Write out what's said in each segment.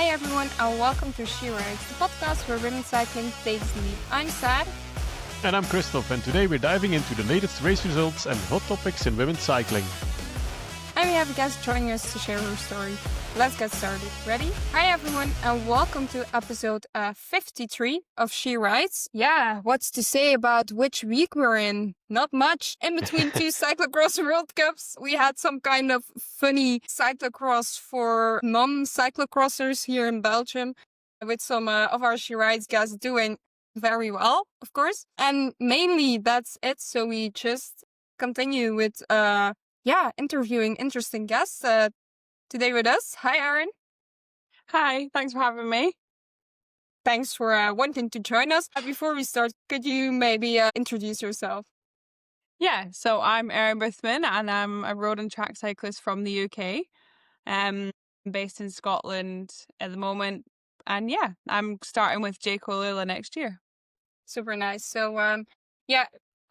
Hi everyone and welcome to She Rides, the podcast where women's cycling takes the lead. I'm Saar. And I'm Kristof, and today we're diving into the latest race results and hot topics in women's cycling. And we have a guest joining us to share her story. Let's get started. Ready? Hi everyone and welcome to episode 53 of She Rides. Yeah, what's to say about which week we're in? Not much. In between two cyclocross World Cups, we had some kind of funny cyclocross for non-cyclocrossers here in Belgium, with some of our She Rides guests doing very well, of course. And mainly that's it. So we just continue with interviewing interesting guests today with us. Hi, Erin. Hi, thanks for having me. Thanks for wanting to join us. Before we start, could you maybe introduce yourself? Yeah, so I'm Erin Boothman and I'm a road and track cyclist from the UK. I'm based in Scotland at the moment. And yeah, I'm starting with Jayco AlUla next year. Super nice. So,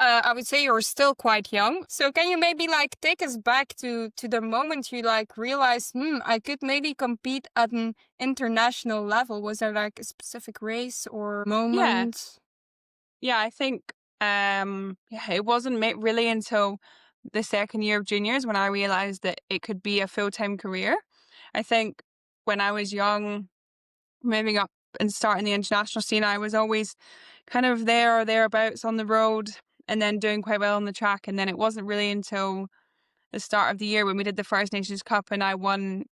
I would say you're still quite young. So can you maybe take us back to the moment you realized, I could maybe compete at an international level? Was there a specific race or moment? Yeah, I think it wasn't really until the second year of juniors when I realized that it could be a full-time career. I think when I was young, moving up and starting the international scene, I was always kind of there or thereabouts on the road and then doing quite well on the track. And then it wasn't really until the start of the year when we did the First Nations Cup and I won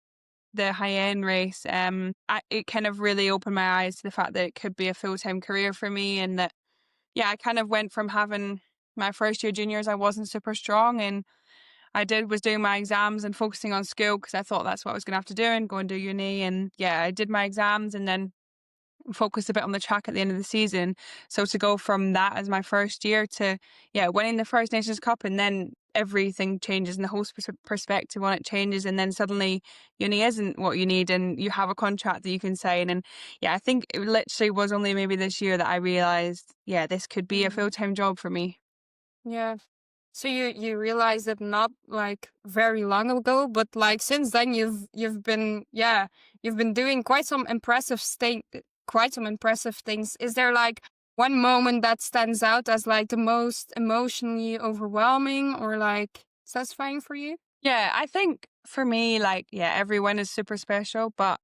the high-end race. It kind of really opened my eyes to the fact that it could be a full-time career for me, and that, I kind of went from having my first year juniors, I wasn't super strong, and was doing my exams and focusing on school because I thought that's what I was going to have to do and go and do uni. And I did my exams and then focused a bit on the track at the end of the season. So to go from that as my first year to winning the First Nations Cup, and then everything changes and the whole perspective on it changes, and then suddenly uni isn't what you need and you have a contract that you can sign. And I think it literally was only maybe this year that I realized this could be a full-time job for me. Yeah. So you realized it not very long ago, but since then you've been doing quite some impressive things. Is there one moment that stands out as the most emotionally overwhelming or satisfying for you? Yeah, I think for me, every win is super special, but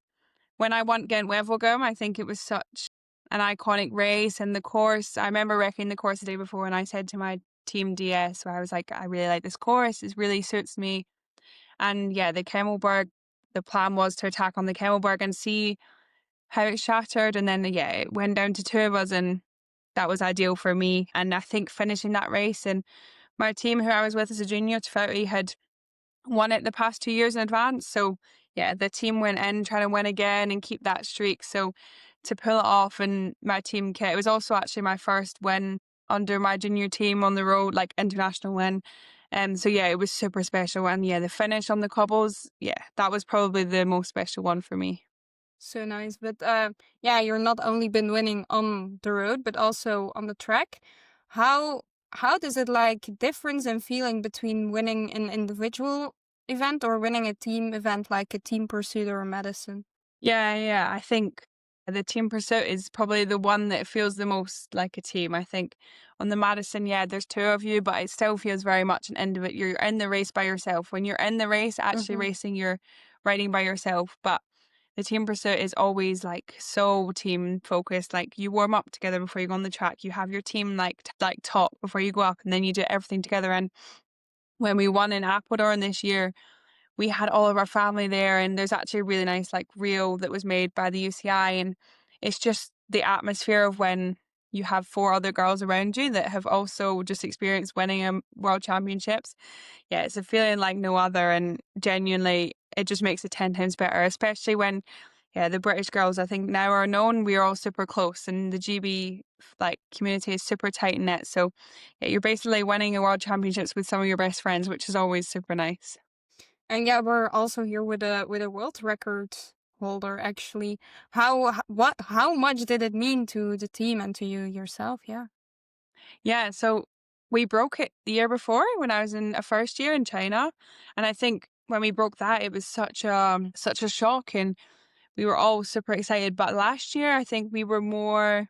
when I won Ghent Wevelgem, I think it was such an iconic race, and the course, I remember wrecking the course the day before, and I said to my team DS, where I was like, I really like this course, it really suits me. And the Kemmelberg, the plan was to attack on the Kemmelberg and see how it shattered, and then it went down to two of us, and that was ideal for me. And I think finishing that race, and my team who I was with as a junior, Tafouti, had won it the past 2 years in advance. So the team went in trying to win again and keep that streak. So to pull it off, and my team kit, it was also actually my first win under my junior team on the road, international win. So it was super special. And the finish on the cobbles, that was probably the most special one for me. So nice. But you're not only been winning on the road, but also on the track. How does it difference in feeling between winning an individual event or winning a team event, like a team pursuit or a Madison? Yeah. I think the team pursuit is probably the one that feels the most like a team. I think on the Madison, there's two of you, but it still feels very much an individual. You're in the race by yourself. When you're in the race, actually racing, you're riding by yourself. But the team pursuit is always so team focused. You warm up together before you go on the track. You have your team talk before you go up, and then you do everything together. And when we won in Apeldoorn this year, we had all of our family there, and there's actually a really nice reel that was made by the UCI, and it's just the atmosphere of when you have four other girls around you that have also just experienced winning world championships. It's a feeling like no other, and genuinely it just makes it 10 times better, especially when the British girls, I think, now are known. We're all super close, and the GB community is super tight knit. So you're basically winning a world championships with some of your best friends, which is always super nice. And we're also here with a world record holder, actually. How much did it mean to the team and to you yourself? So we broke it the year before when I was in a first year in China, and I think when we broke that, it was such a shock, and we were all super excited. But last year, I think we were more,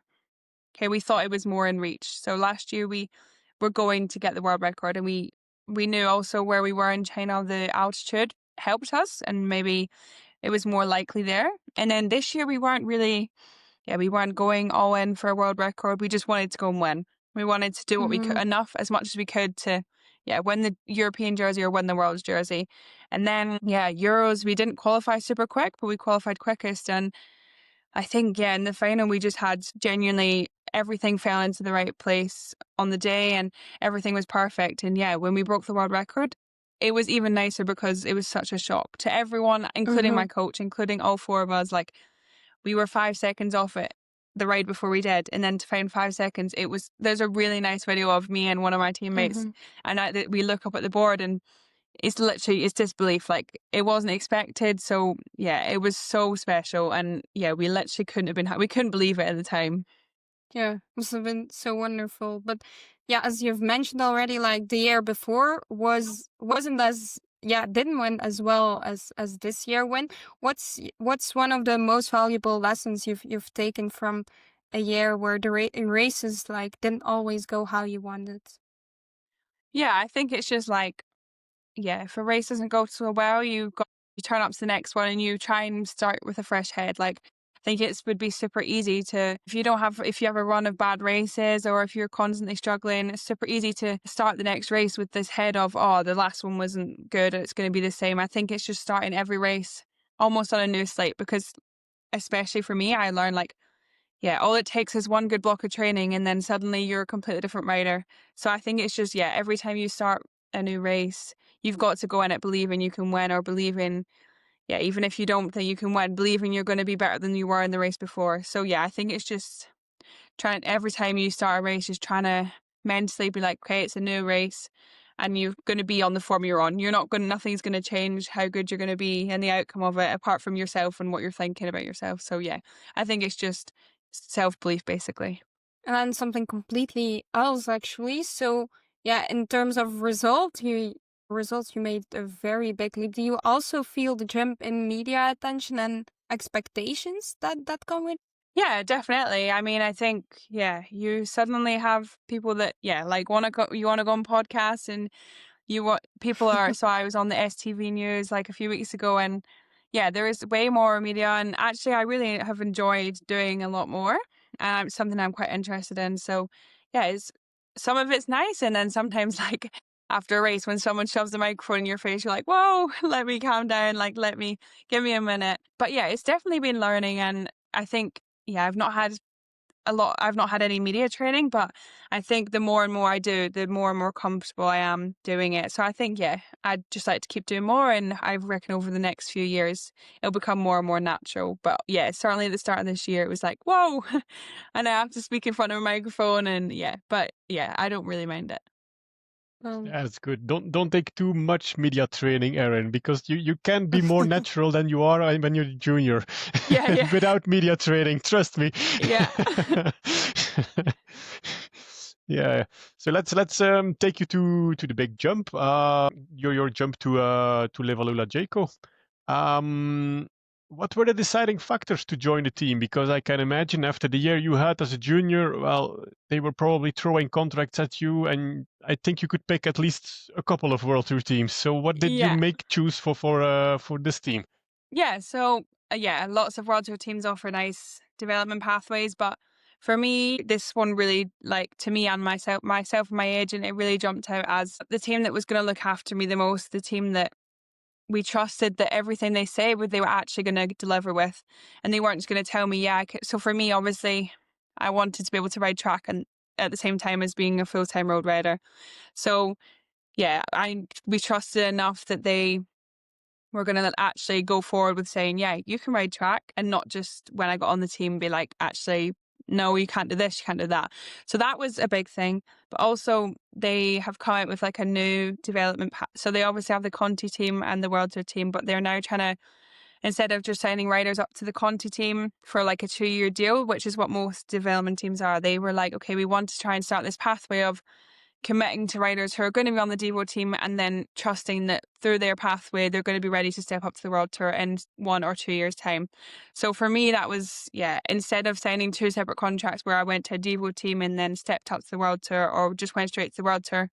we thought it was more in reach. So last year we were going to get the world record, and we knew also where we were in China, the altitude helped us, and maybe it was more likely there. And then this year we weren't really, we weren't going all in for a world record. We just wanted to go and win. We wanted to do what we could, as much as we could to, win the European jersey or win the world's jersey. And then, Euros, we didn't qualify super quick, but we qualified quickest. And I think, in the final, we just had genuinely everything fell into the right place on the day and everything was perfect. And when we broke the world record, it was even nicer because it was such a shock to everyone, including my coach, including all four of us. Like, we were 5 seconds off it the ride before we did. And then to find 5 seconds, there's a really nice video of me and one of my teammates. And we look up at the board and it's disbelief. Like, it wasn't expected. So it was so special. And we literally we couldn't believe it at the time. Yeah, must have been so wonderful. But as you've mentioned already, like the year before wasn't as didn't win as well as this year went. What's one of the most valuable lessons you've taken from a year where the races like didn't always go how you wanted? Yeah, I think it's just like, if a race doesn't go so well, you turn up to the next one and you try and start with a fresh head. Like, I think it would be super easy to, if you have a run of bad races or if you're constantly struggling, it's super easy to start the next race with this head of, the last one wasn't good, it's going to be the same. I think it's just starting every race almost on a new slate, because especially for me, I learned like, all it takes is one good block of training and then suddenly you're a completely different rider. So I think it's just, every time you start a new race, you've got to go in it believing you can win, or believing, even if you don't think you can win, believing you're going to be better than you were in the race before. So I think it's just trying, every time you start a race, just trying to mentally be like, okay, it's a new race and you're going to be on the form you're on. Nothing's going to change how good you're going to be and the outcome of it, apart from yourself and what you're thinking about yourself. So I think it's just self-belief basically. And then something completely else actually. So in terms of results, you made a very big leap. Do you also feel the jump in media attention and expectations that come with? Yeah, definitely. I mean, I think, you suddenly have people that, like you want to go on podcasts, and people are, so I was on the STV news like a few weeks ago, and there is way more media, and actually I really have enjoyed doing a lot more, and it's something I'm quite interested in. So some of it's nice, and then sometimes like after a race, when someone shoves the microphone in your face, you're like, whoa, let me calm down, like give me a minute. But it's definitely been learning, and I think I've not had any media training, but I think the more and more I do, the more and more comfortable I am doing it. So I think, I'd just like to keep doing more, and I reckon over the next few years, it'll become more and more natural. But certainly at the start of this year, it was like, whoa, and I have to speak in front of a microphone, and I don't really mind it. That's good. Don't take too much media training, Erin, because you can be more natural than you are when you're junior. Without media training, trust me. So let's take you to the big jump. Your jump to AlUla Jayco. What were the deciding factors to join the team? Because I can imagine after the year you had as a junior, well, they were probably throwing contracts at you, and I think you could pick at least a couple of World Tour teams. So what did you choose for this team? So lots of World Tour teams offer nice development pathways, but for me, this one really, like, to me and myself and my agent, it really jumped out as the team that was going to look after me the most, the team that we trusted that everything they say they were actually going to deliver with, and they weren't just going to tell me, So for me, obviously, I wanted to be able to ride track and at the same time as being a full-time road rider. So we trusted enough that they were going to actually go forward with saying, you can ride track, and not just when I got on the team be like, actually, no, you can't do this, you can't do that. So that was a big thing. But also they have come out with like a new development so they obviously have the Conti team and the World Tour team, but they're now trying to, instead of just signing riders up to the Conti team for like a 2-year deal, which is what most development teams are, they were like, okay, we want to try and start this pathway of committing to riders who are going to be on the Devo team and then trusting that through their pathway, they're going to be ready to step up to the World Tour in 1 or 2 years' time. So for me, that was, instead of signing 2 separate contracts where I went to a Devo team and then stepped up to the World Tour or just went straight to the World Tour,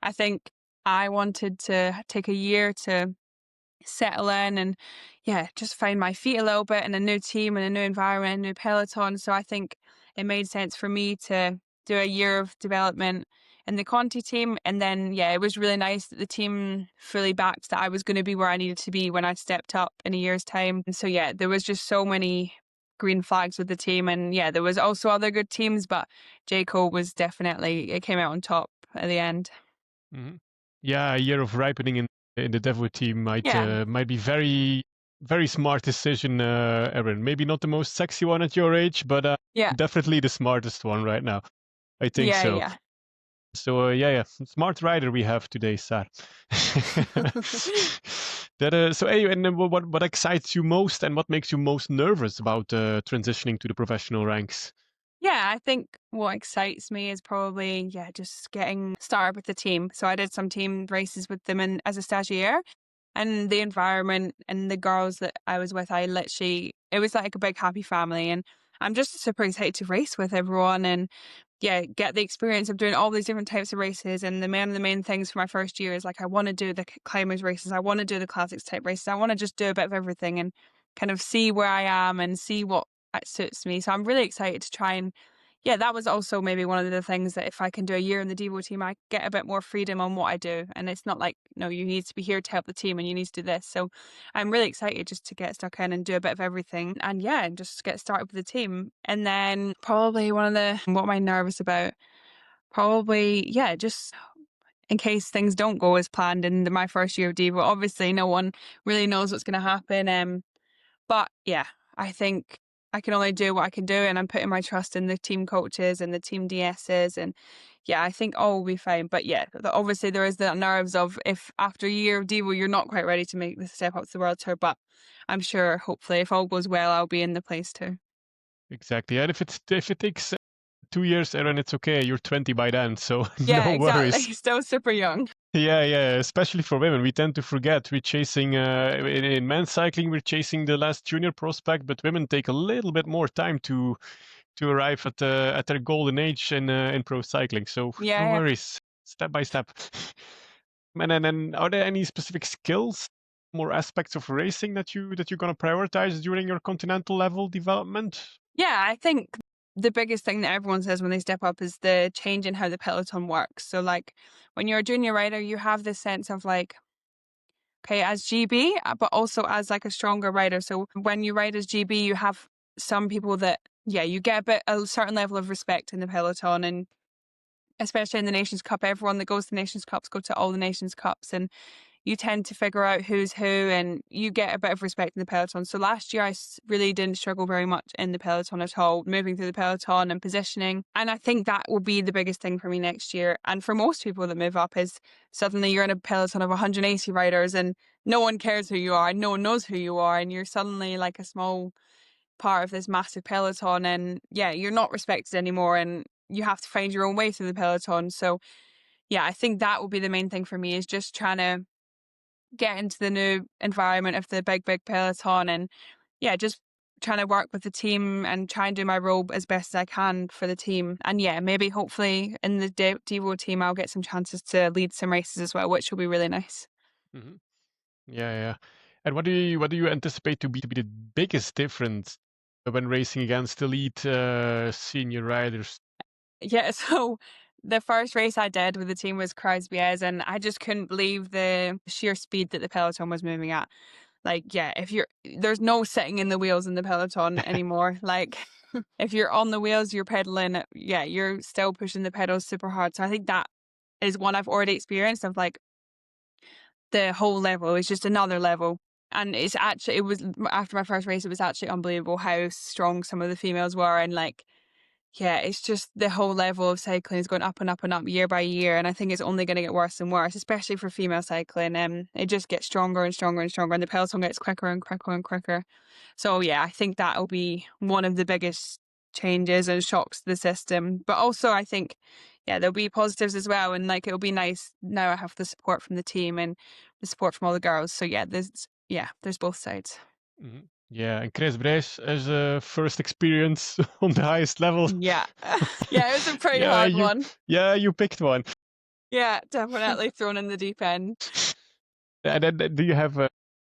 I think I wanted to take a year to settle in and just find my feet a little bit in a new team and a new environment, a new peloton. So I think it made sense for me to do a year of development in the Conti team. And then, it was really nice that the team fully backed that I was going to be where I needed to be when I stepped up in a year's time. And so, there was just so many green flags with the team. And there was also other good teams, but Jayco was definitely, it came out on top at the end. Mm-hmm. Yeah, a year of ripening in the Devo team might be very, very smart decision, Erin. Maybe not the most sexy one at your age, but definitely the smartest one right now. I think so. Yeah. So smart rider we have today, Saar. So anyway, and then what excites you most and what makes you most nervous about transitioning to the professional ranks? Yeah, I think what excites me is probably, just getting started with the team. So I did some team races with them as a stagiaire, and the environment and the girls that I was with, it was like a big happy family. And I'm just super excited to race with everyone and get the experience of doing all these different types of races. And the main things for my first year is like, I want to do the climbers races. I want to do the classics type races. I want to just do a bit of everything and kind of see where I am and see what suits me. So I'm really excited to try and, that was also maybe one of the things that if I can do a year in the Devo team, I get a bit more freedom on what I do. And it's not like, no, you need to be here to help the team and you need to do this. So I'm really excited just to get stuck in and do a bit of everything and just get started with the team. And then probably what am I nervous about? Probably, just in case things don't go as planned in my first year of Devo. Obviously, no one really knows what's going to happen. But I think I can only do what I can do, and I'm putting my trust in the team coaches and the team DSs, and I think all will be fine. But obviously there is the nerves of if after a year of Devo you're not quite ready to make the step up to the World Tour, but I'm sure hopefully if all goes well I'll be in the place too. Exactly, and if it takes 2 years, Erin, it's okay. You're 20 by then, so no exactly. worries. Still super young. Yeah, especially for women. We tend to forget we're chasing, in men's cycling, we're chasing the last junior prospect, but women take a little bit more time to arrive at their golden age in pro cycling. So no worries, step by step. And then are there any specific skills, more aspects of racing that you're going to prioritize during your continental level development? Yeah, I think the biggest thing that everyone says when they step up is the change in how the peloton works. So like when you're a junior rider, you have this sense of like, okay, as GB, but also as like a stronger rider. So when you ride as GB, you have some people that, you get a certain level of respect in the peloton. And especially in the Nations Cup, everyone that goes to the Nations Cups go to all the Nations Cups. And you tend to figure out who's who and you get a bit of respect in the peloton. So last year I really didn't struggle very much in the peloton at all, moving through the peloton and positioning. And I think that will be the biggest thing for me next year. And for most people that move up is suddenly you're in a peloton of 180 riders and no one cares who you are and no one knows who you are. And you're suddenly like a small part of this massive peloton and you're not respected anymore and you have to find your own way through the peloton. So I think that will be the main thing for me is just trying to get into the new environment of the big peloton and just trying to work with the team and try and do my role as best as I can for the team. And maybe hopefully in the Devo team I'll get some chances to lead some races as well, which will be really nice. Mm-hmm. Yeah. And what do you anticipate to be the biggest difference when racing against elite senior riders? Yeah, so the first race I did with the team was Kreisbiez, and I just couldn't believe the sheer speed that the peloton was moving at. Like, there's no sitting in the wheels in the peloton anymore. Like, if you're on the wheels, you're pedaling. You're still pushing the pedals super hard. So I think that is one I've already experienced of like the whole level is just another level. And it was after my first race, it was actually unbelievable how strong some of the females were and like. It's just the whole level of cycling is going up and up and up year by year. And I think it's only going to get worse and worse, especially for female cycling. It just gets stronger and stronger and stronger and the peloton gets quicker and quicker and quicker. So I think that'll be one of the biggest changes and shocks to the system. But also I think, yeah, there'll be positives as well. And like, it'll be nice now I have the support from the team and the support from all the girls. So yeah, there's both sides. Mhm. Yeah, and Chris Bryce as a first experience on the highest level. Yeah. Yeah, it was a pretty Yeah, hard one. you picked one. Yeah, definitely thrown in the deep end. And then do you have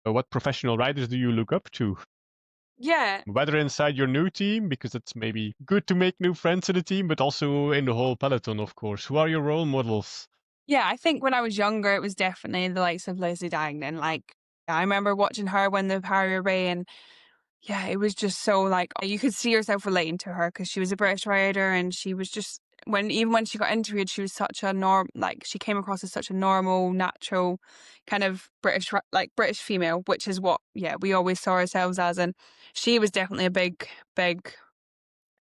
what professional riders do you look up to? Yeah. Whether inside your new team, because it's maybe good to make new friends in the team, but also in the whole peloton, of course. Who are your role models? Yeah, I think when I was younger, it was definitely the likes of Lizzie Diamond. Like, I remember watching her win the Paris Roubaix, and yeah, it was just so like you could see yourself relating to her because she was a British rider, and she was just even when she got interviewed, she was such a she came across as such a normal, natural kind of British female, which is what we always saw ourselves as, and she was definitely a big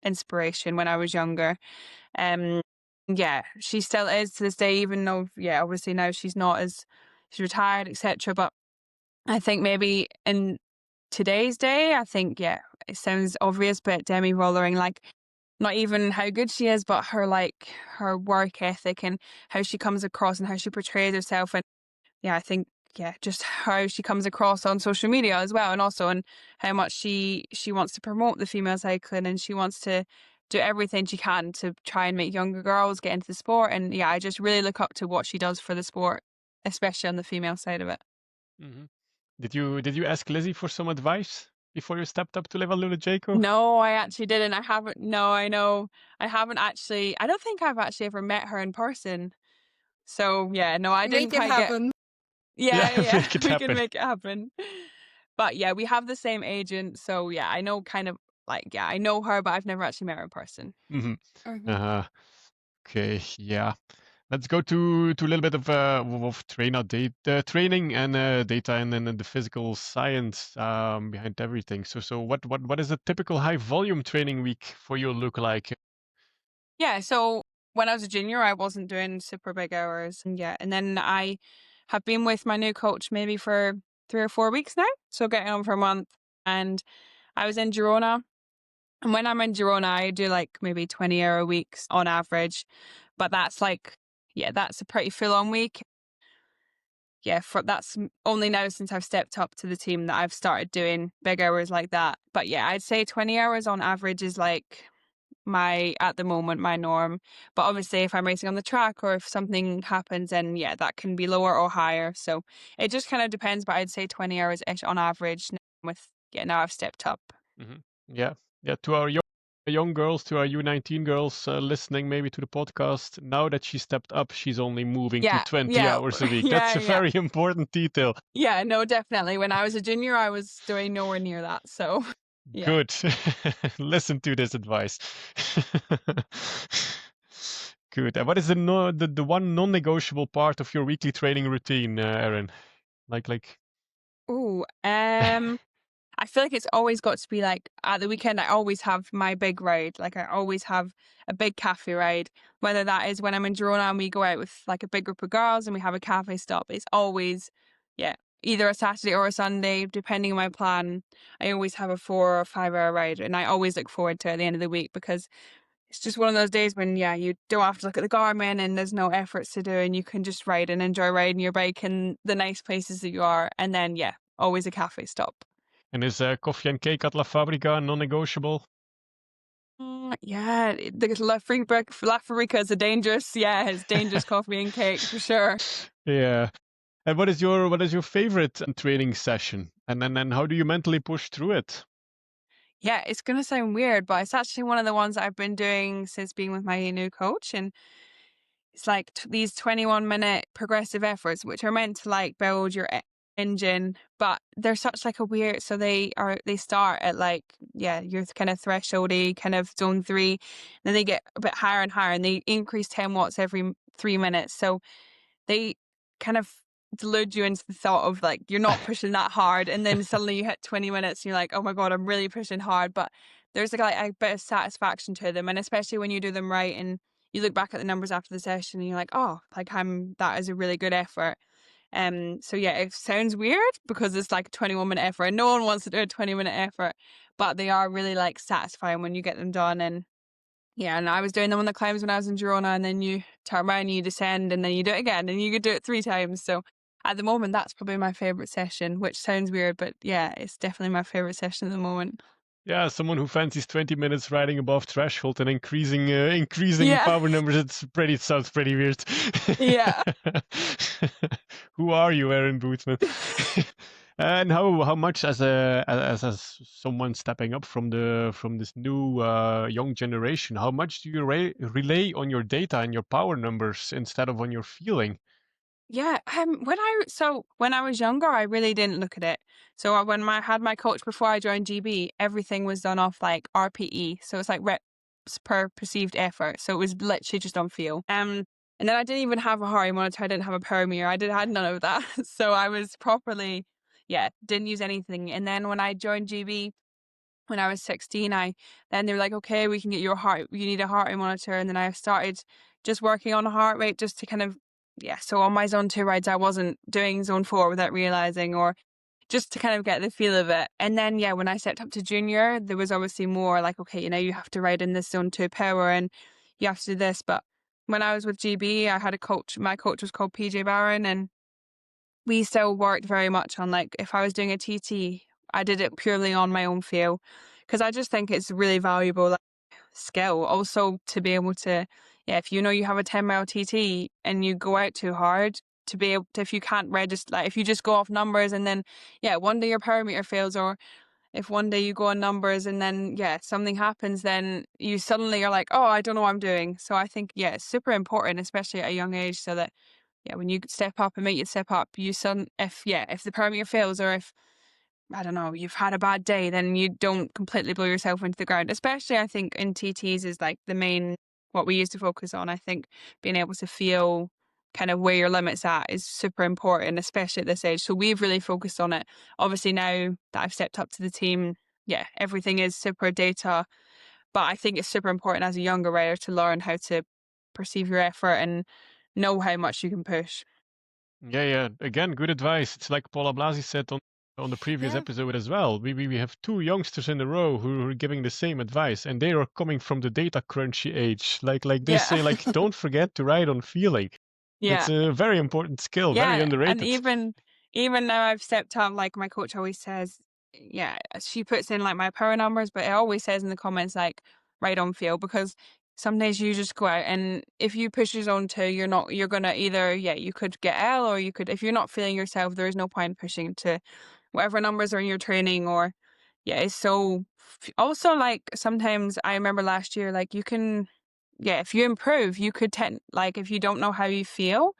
inspiration when I was younger. Yeah, she still is to this day, even though obviously now she's retired, etc. But I think maybe in today's day, I think it sounds obvious, but Demi Vollering, like not even how good she is, but her work ethic and how she comes across and how she portrays herself, and I think just how she comes across on social media as well, and also and how much she wants to promote the female cycling, and she wants to do everything she can to try and make younger girls get into the sport. And I just really look up to what she does for the sport, especially on the female side of it. Mm-hmm. Did you ask Lizzie for some advice before you stepped up to AlUla Jayco? No, I actually didn't. I haven't. No, I know. I haven't actually. I don't think I've actually ever met her in person. So no, I didn't Make it quite get. happen. Yeah, Yeah, make it we can happen. make it happen. But we have the same agent, so I know kind of I know her, but I've never actually met her in person. Mm-hmm. Mhm. Okay, yeah. Let's go to a little bit of training and data and then the physical science behind everything. So what is a typical high volume training week for you look like? Yeah, so when I was a junior, I wasn't doing super big hours, and then I have been with my new coach maybe for 3 or 4 weeks now, so getting on for a month, and I was in Girona. And when I'm in Girona, I do like maybe 20-hour weeks on average, but that's that's a pretty full on week. Yeah, that's only now since I've stepped up to the team that I've started doing big hours like that. But I'd say 20 hours on average is like at the moment, my norm. But obviously, if I'm racing on the track or if something happens, then that can be lower or higher. So it just kind of depends. But I'd say 20 hours ish on average with, now I've stepped up. Mm-hmm. Yeah, yeah. To our young girls, to our U19 girls listening maybe to the podcast, now that she stepped up, she's only moving to 20 hours a week. That's a very important detail. Yeah, no, definitely. When I was a junior, I was doing nowhere near that. So Good. Listen to this advice. Good. And what is the one non-negotiable part of your weekly training routine, Erin? Like. Ooh, I feel like it's always got to be like at the weekend, I always have my big ride. Like I always have a big cafe ride, whether that is when I'm in Girona and we go out with like a big group of girls and we have a cafe stop. It's always, either a Saturday or a Sunday, depending on my plan. I always have a 4 or 5 hour ride, and I always look forward to it at the end of the week because it's just one of those days when, you don't have to look at the Garmin and there's no efforts to do, and you can just ride and enjoy riding your bike in the nice places that you are. And then, always a cafe stop. And is coffee and cake at La Fabrica non-negotiable? Yeah, the La Fabrica is it's dangerous coffee and cake for sure. Yeah. And what is your favorite training session? And then how do you mentally push through it? Yeah, it's gonna sound weird, but it's actually one of the ones that I've been doing since being with my new coach, and it's like these 21-minute progressive efforts, which are meant to like build your engine, but they're such like a weird. So they start at like your kind of thresholdy kind of zone 3, then they get a bit higher and higher, and they increase 10 watts every 3 minutes. So they kind of delude you into the thought of like you're not pushing that hard, and then suddenly you hit 20 minutes and you're like, oh my god, I'm really pushing hard. But there's like a bit of satisfaction to them, and especially when you do them right and you look back at the numbers after the session and you're like, oh, like that is a really good effort. So it sounds weird because it's like a 21-minute effort and no one wants to do a 20-minute effort, but they are really like satisfying when you get them done. And Yeah, and I was doing them on the climbs when I was in Girona, and then you turn around and you descend, and then you do it again, and you could do it 3 times. So at the moment, that's probably my favourite session, which sounds weird, but yeah, it's definitely my favourite session at the moment. Yeah, someone who fancies 20 minutes riding above threshold and increasing Yeah. power numbers, it sounds pretty weird. Yeah. Who are you, Erin Boothman? And how much as someone stepping up from this new young generation, how much do you relay on your data and your power numbers instead of on your feeling? Yeah, when I was younger, I really didn't look at it. So when I had my coach before I joined GB, everything was done off like RPE, so it's like reps per perceived effort. So it was literally just on feel. And then I didn't even have a heart monitor. I didn't have a power meter. Had none of that. So I was properly, didn't use anything. And then when I joined GB, when I was 16, then they were like, okay, we can get you need a heart rate monitor. And then I started just working on a heart rate just to kind of, so on my zone 2 rides, I wasn't doing zone 4 without realizing, or just to kind of get the feel of it. And then, when I stepped up to junior, there was obviously more like, okay, you have to ride in this zone 2 power and you have to do this. But when I was with GB, I had a coach, my coach was called PJ Barron, and we still worked very much on like, if I was doing a TT, I did it purely on my own feel, because I just think it's really valuable skill also to be able to, if you have a 10-mile TT and you go out too hard, to be able to, if you can't register, like if you just go off numbers and then one day your power meter fails, or if one day you go on numbers and then something happens, then you suddenly are like, oh, I don't know what I'm doing. So I think it's super important, especially at a young age, so that when you step up and make you step up, if the power meter fails, or if I don't know, you've had a bad day, then you don't completely blow yourself into the ground. Especially, I think, in TTs is like the main, what we used to focus on. I think being able to feel kind of where your limit's at is super important, especially at this age. So we've really focused on it. Obviously, now that I've stepped up to the team, everything is super data. But I think it's super important as a younger rider to learn how to perceive your effort and know how much you can push. Yeah. Again, good advice. It's like Paula Blasi said on the previous Yeah. episode as well. We have 2 youngsters in a row who are giving the same advice, and they are coming from the data crunchy age. Like they say, like, don't forget to ride on feeling. Yeah. It's a very important skill, very And underrated. even now I've stepped up, like my coach always says, she puts in like my power numbers, but it always says in the comments like right on feel, because some days you just go out and if you push your zone 2, you're gonna either you could get L, or you could, if you're not feeling yourself, there is no point pushing to whatever numbers are in your training. Or it's so also, like sometimes I remember last year, like you can if you improve, you could like if you don't know how you feel,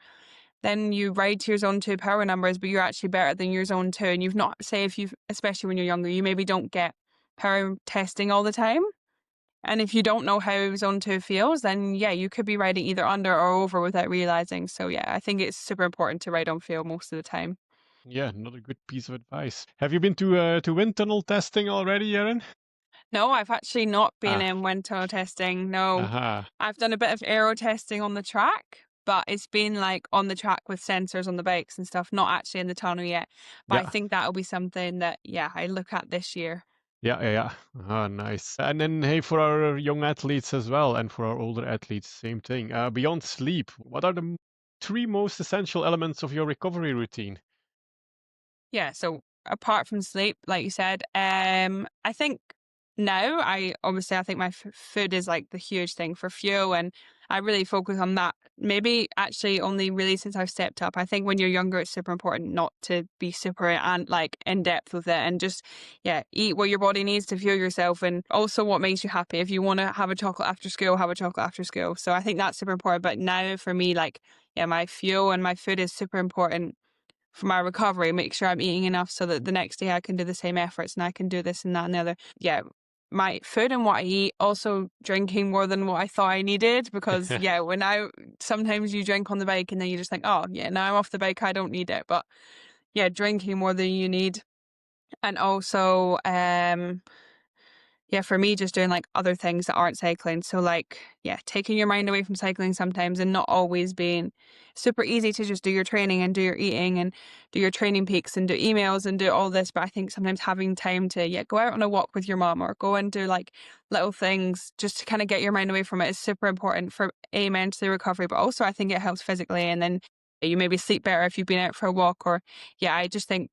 then you ride to your zone 2 power numbers, but you're actually better than your zone 2. And you've not, say if you've, especially when you're younger, you maybe don't get power testing all the time. And if you don't know how zone 2 feels, then you could be riding either under or over without realizing. So I think it's super important to ride on feel most of the time. Yeah, another good piece of advice. Have you been to wind tunnel testing already, Erin? No, I've actually not been in wind tunnel testing. No, Aha. I've done a bit of aero testing on the track, but it's been like on the track with sensors on the bikes and stuff, not actually in the tunnel yet. But I think that'll be something that, I look at this year. Yeah. Ah, nice. And then, hey, for our young athletes as well, and for our older athletes, same thing. Beyond sleep, what are the 3 most essential elements of your recovery routine? Yeah, so apart from sleep, like you said, I think now I think my food is like the huge thing for fuel, and I really focus on that. Maybe actually only really since I've stepped up. I think when you're younger, it's super important not to be super and like in depth with it, and just eat what your body needs to fuel yourself, and also what makes you happy. If you want to have a chocolate after school, have a chocolate after school. So I think that's super important. But now for me, like my fuel and my food is super important for my recovery. Make sure I'm eating enough so that the next day I can do the same efforts and I can do this and that and the other. My food and what I eat, also drinking more than what I thought I needed, because sometimes you drink on the bike and then you just think, oh now I'm off the bike, I don't need it. But drinking more than you need. And also yeah, for me, just doing like other things that aren't cycling. So like, yeah, taking your mind away from cycling sometimes and not always being super easy to just do your training and do your eating and do your training peaks and do emails and do all this. But I think sometimes having time to, yeah, go out on a walk with your mom or go and do like little things just to kind of get your mind away from it is super important for mentally recovery, but also I think it helps physically. And then you maybe sleep better if you've been out for a walk or, yeah, I just think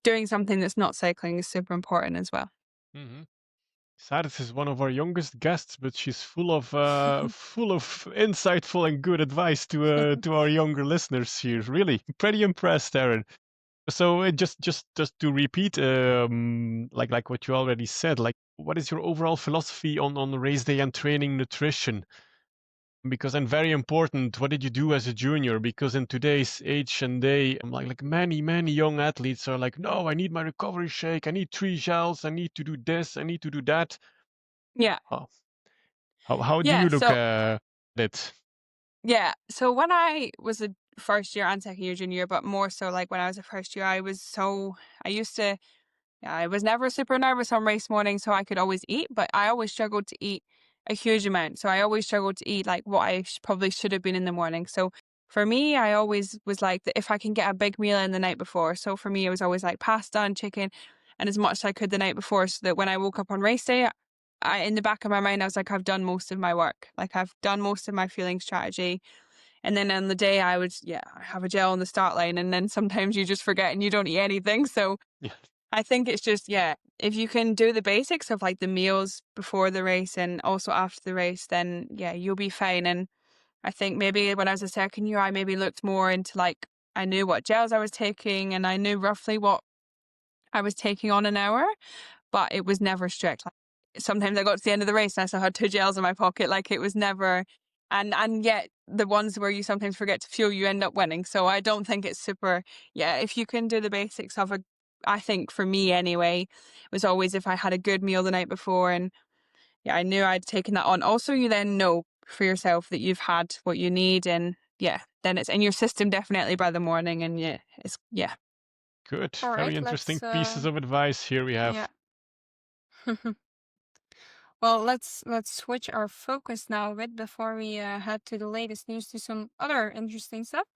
doing something that's not cycling is super important as well. Mm-hmm. Saris is one of our youngest guests, but she's full of insightful and good advice to our younger listeners here. Really, pretty impressed, Erin. So just to repeat, like what you already said, like what is your overall philosophy on race day and training nutrition? Because and very important, what did you do as a junior? Because in today's age and day, like many young athletes are like, no, I need my recovery shake, I need 3 gels, I need to do this, I need to do that. Yeah. How do Yeah. you look So, at it? yeah. So when I was a first year and second year junior, but more so like when I was a first year, I used to, yeah, I was never super nervous on race morning, so I could always eat, but I always struggled to eat a huge amount. So I always struggled to eat like what I probably should have been in the morning. So for me, I always was like, if I can get a big meal in the night before. So for me, it was always like pasta and chicken and as much as I could the night before so that when I woke up on race day, in the back of my mind, I was like, I've done most of my work. Like I've done most of my fueling strategy. And then on the day I would, yeah, have a gel on the start line. And then sometimes you just forget and you don't eat anything. So Yeah. I think it's just, yeah, if you can do the basics of like the meals before the race and also after the race, then yeah, you'll be fine. And I think maybe when I was a second year, I maybe looked more into like, I knew what gels I was taking and I knew roughly what I was taking on an hour, but it was never strict. Like, sometimes I got to the end of the race and I still had 2 gels in my pocket. Like it was never, and yet the ones where you sometimes forget to fuel, you end up winning. So I don't think it's super, yeah, if you can do the basics of I think for me anyway, it was always if I had a good meal the night before and yeah, I knew I'd taken that on. Also, you then know for yourself that you've had what you need and yeah, then it's in your system definitely by the morning and yeah, it's, yeah. Good. All Very right, interesting let's pieces of advice here we have. yeah. Well, let's switch our focus now a bit before we head to the latest news to some other interesting stuff.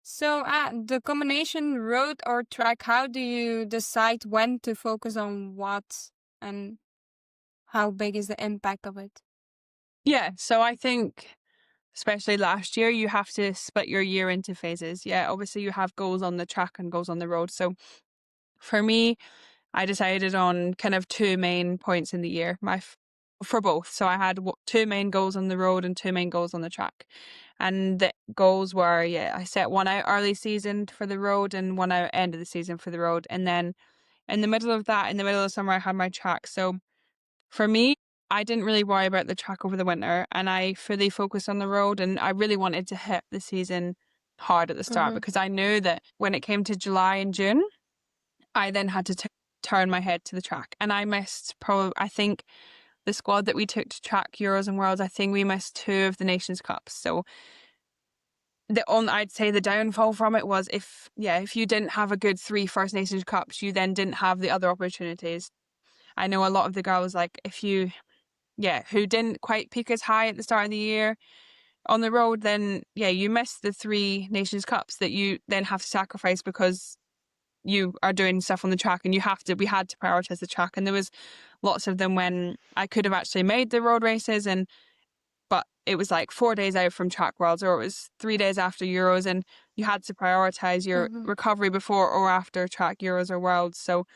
So, the combination road or track, how do you decide when to focus on what and how big is the impact of it? Yeah, so I think especially last year, you have to split your year into phases. Yeah, obviously you have goals on the track and goals on the road. So for me, I decided on kind of 2 main points in the year, for both. So I had 2 main goals on the road and 2 main goals on the track. And the goals were, yeah, I set one out early season for the road and one out end of the season for the road. And then in the middle of that, in the middle of summer, I had my track. So for me, I didn't really worry about the track over the winter and I fully focused on the road and I really wanted to hit the season hard at the start because I knew that when it came to July and June, I then had to turn my head to the track and I missed I think the squad that we took to track Euros and Worlds, I think we missed 2 of the Nations Cups. So I'd say the downfall from it was if you didn't have a good 3 First Nations Cups, you then didn't have the other opportunities. I know a lot of the girls, like who didn't quite peak as high at the start of the year on the road, then you miss the 3 Nations Cups that you then have to sacrifice because you are doing stuff on the track and we had to prioritize the track. And there was lots of them when I could have actually made the road races but it was like 4 days out from track worlds or it was 3 days after Euros and you had to prioritize your recovery before or after track Euros or Worlds. So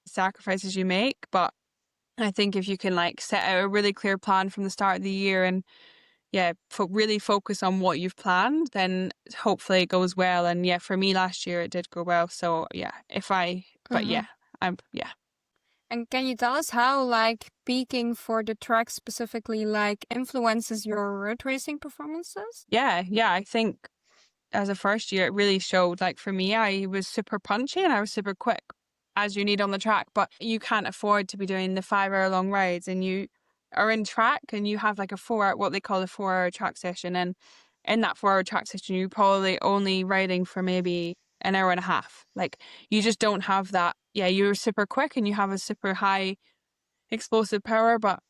sacrifices you make, but I think if you can like set out a really clear plan from the start of the year and really focus on what you've planned, then hopefully it goes well. And for me last year it did go well. So And can you tell us how like peaking for the track specifically like influences your road racing performances? Yeah, I think as a first year it really showed. Like for me, I was super punchy and I was super quick as you need on the track, but you can't afford to be doing the 5-hour long rides and you are in track and you have like what they call a 4-hour track session. And in that 4-hour track session, you're probably only riding for maybe an hour and a half. Like you just don't have that. Yeah, you're super quick and you have a super high explosive power, but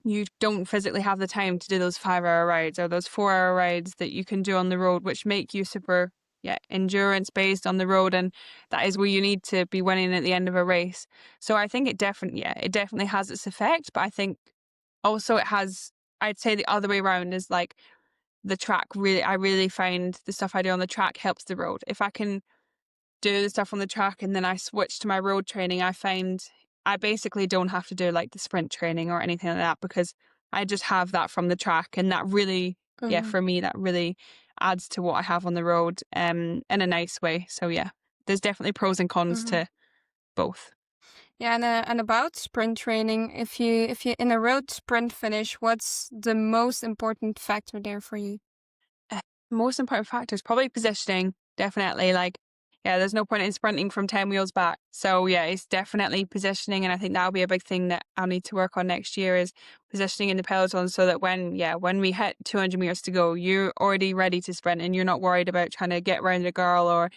you don't physically have the time to do those 5-hour rides or those 4-hour rides that you can do on the road, which make you super endurance based on the road, and that is where you need to be winning at the end of a race. So I think it definitely has its effect, but I think also it has, I'd say the other way around is like the track I really find the stuff I do on the track helps the road. If I can do the stuff on the track and then I switch to my road training, I find I basically don't have to do like the sprint training or anything like that, because I just have that from the track, and that really, for me, that really adds to what I have on the road in a nice way. So yeah, there's definitely pros and cons to both. Yeah, and about sprint training, if you in a road sprint finish, what's the most important factor there for you? Most important factor is probably positioning, definitely. Like, yeah, there's no point in sprinting from 10 wheels back. So yeah, it's definitely positioning, and I think that'll be a big thing that I'll need to work on next year is positioning in the peloton, so that when we hit 200 meters to go, you're already ready to sprint and you're not worried about trying to get around a girl or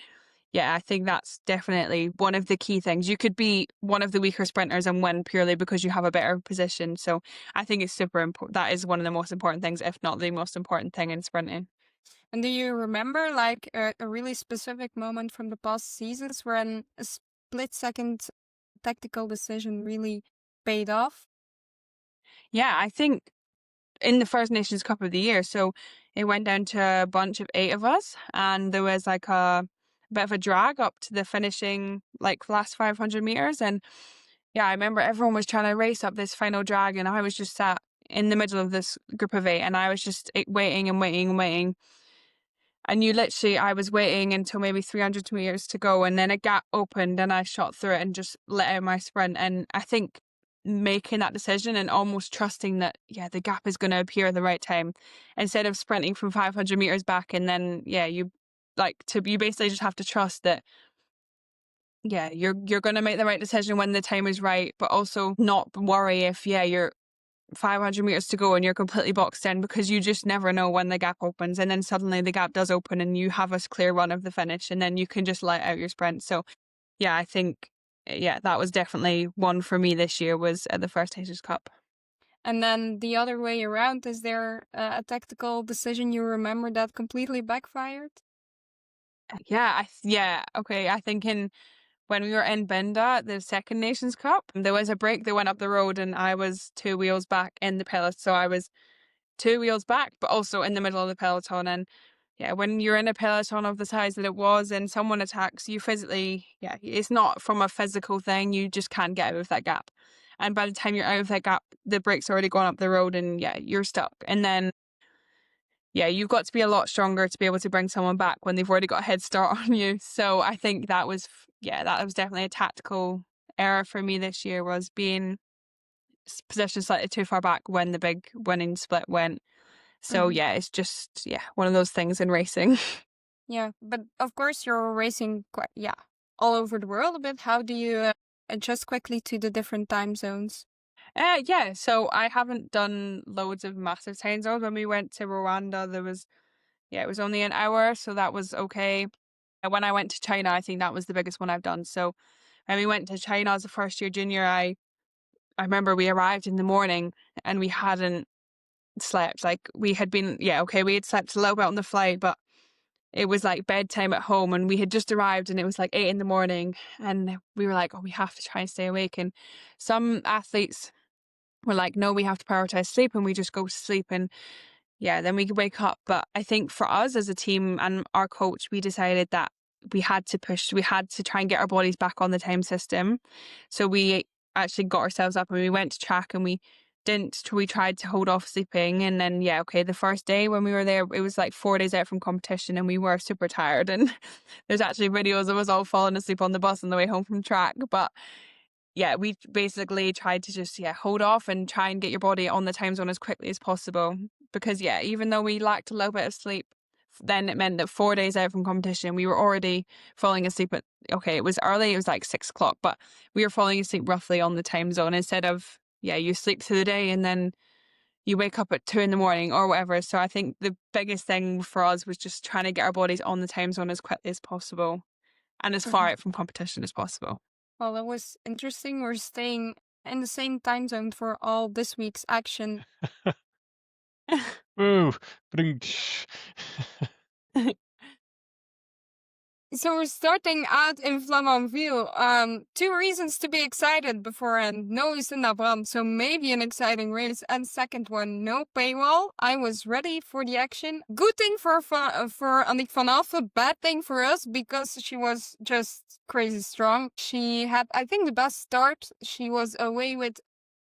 I think that's definitely one of the key things. You could be one of the weaker sprinters and win purely because you have a better position. So I think it's super important. That is one of the most important things, if not the most important thing in sprinting. And do you remember like a really specific moment from the past seasons when a split-second tactical decision really paid off? Yeah, I think in the First Nations Cup of the year, so it went down to a bunch of 8 of us, and there was like a bit of a drag up to the finishing like last 500 meters, and I remember everyone was trying to race up this final drag, and I was just sat in the middle of this group of 8, and I was just waiting and waiting and waiting. And I was waiting until maybe 300 meters to go, and then a gap opened and I shot through it and just let out my sprint. And I think making that decision and almost trusting that, the gap is going to appear at the right time, instead of sprinting from 500 meters back. And then, you basically just have to trust that, you're going to make the right decision when the time is right, but also not worry if, you're 500 meters to go and you're completely boxed in, because you just never know when the gap opens, and then suddenly the gap does open and you have a clear run of the finish, and then you can just let out your sprint. So I think that was definitely one for me this year, was at the First Nations Cup. And then the other way around, is there a tactical decision you remember that completely backfired? Okay, I think when we were in Binda, the Second Nations Cup, there was a break that went up the road and I was 2 wheels back in the peloton. So I was 2 wheels back, but also in the middle of the peloton. And when you're in a peloton of the size that it was and someone attacks you physically, it's not from a physical thing. You just can't get out of that gap. And by the time you're out of that gap, the brake's already gone up the road and you're stuck. And then, you've got to be a lot stronger to be able to bring someone back when they've already got a head start on you. So I think that was definitely a tactical error for me this year, was being positioned slightly too far back when the big winning split went. So it's just one of those things in racing. Yeah, but of course you're racing quite all over the world a bit. How do you adjust quickly to the different time zones? So I haven't done loads of massive time zones. When we went to Rwanda, there was it was only an hour, so that was okay. And when I went to China, I think that was the biggest one I've done. So when we went to China as a first year junior, I remember we arrived in the morning and we hadn't slept. Like, we had been we had slept a little bit on the flight, but it was like bedtime at home, and we had just arrived and it was like 8 in the morning, and we were like, oh, we have to try and stay awake. And some athletes were like, no, we have to prioritize sleep, and we just go to sleep, and then we could wake up. But I think for us as a team and our coach, we decided that we had to try and get our bodies back on the time system. So we actually got ourselves up and we went to track, and we tried to hold off sleeping. And then the first day when we were there, it was like 4 days out from competition and we were super tired, and there's actually videos of us all falling asleep on the bus on the way home from track. But we basically tried to just hold off and try and get your body on the time zone as quickly as possible, because even though we lacked a little bit of sleep, then it meant that 4 days out from competition we were already falling asleep at it was early, it was like 6 o'clock, but we were falling asleep roughly on the time zone, instead of you sleep through the day and then you wake up at 2 in the morning or whatever. So I think the biggest thing for us was just trying to get our bodies on the time zone as quickly as possible and as far out from competition as possible. Well, that was interesting. We're staying in the same time zone for all this week's action. Woo! So we're starting out in Flamanville. 2 reasons to be excited beforehand. No Isindabram, so maybe an exciting race. And second one, no paywall. I was ready for the action. Good thing for Annick van Alphen, bad thing for us because she was just crazy strong. She had, I think, the best start. She was away with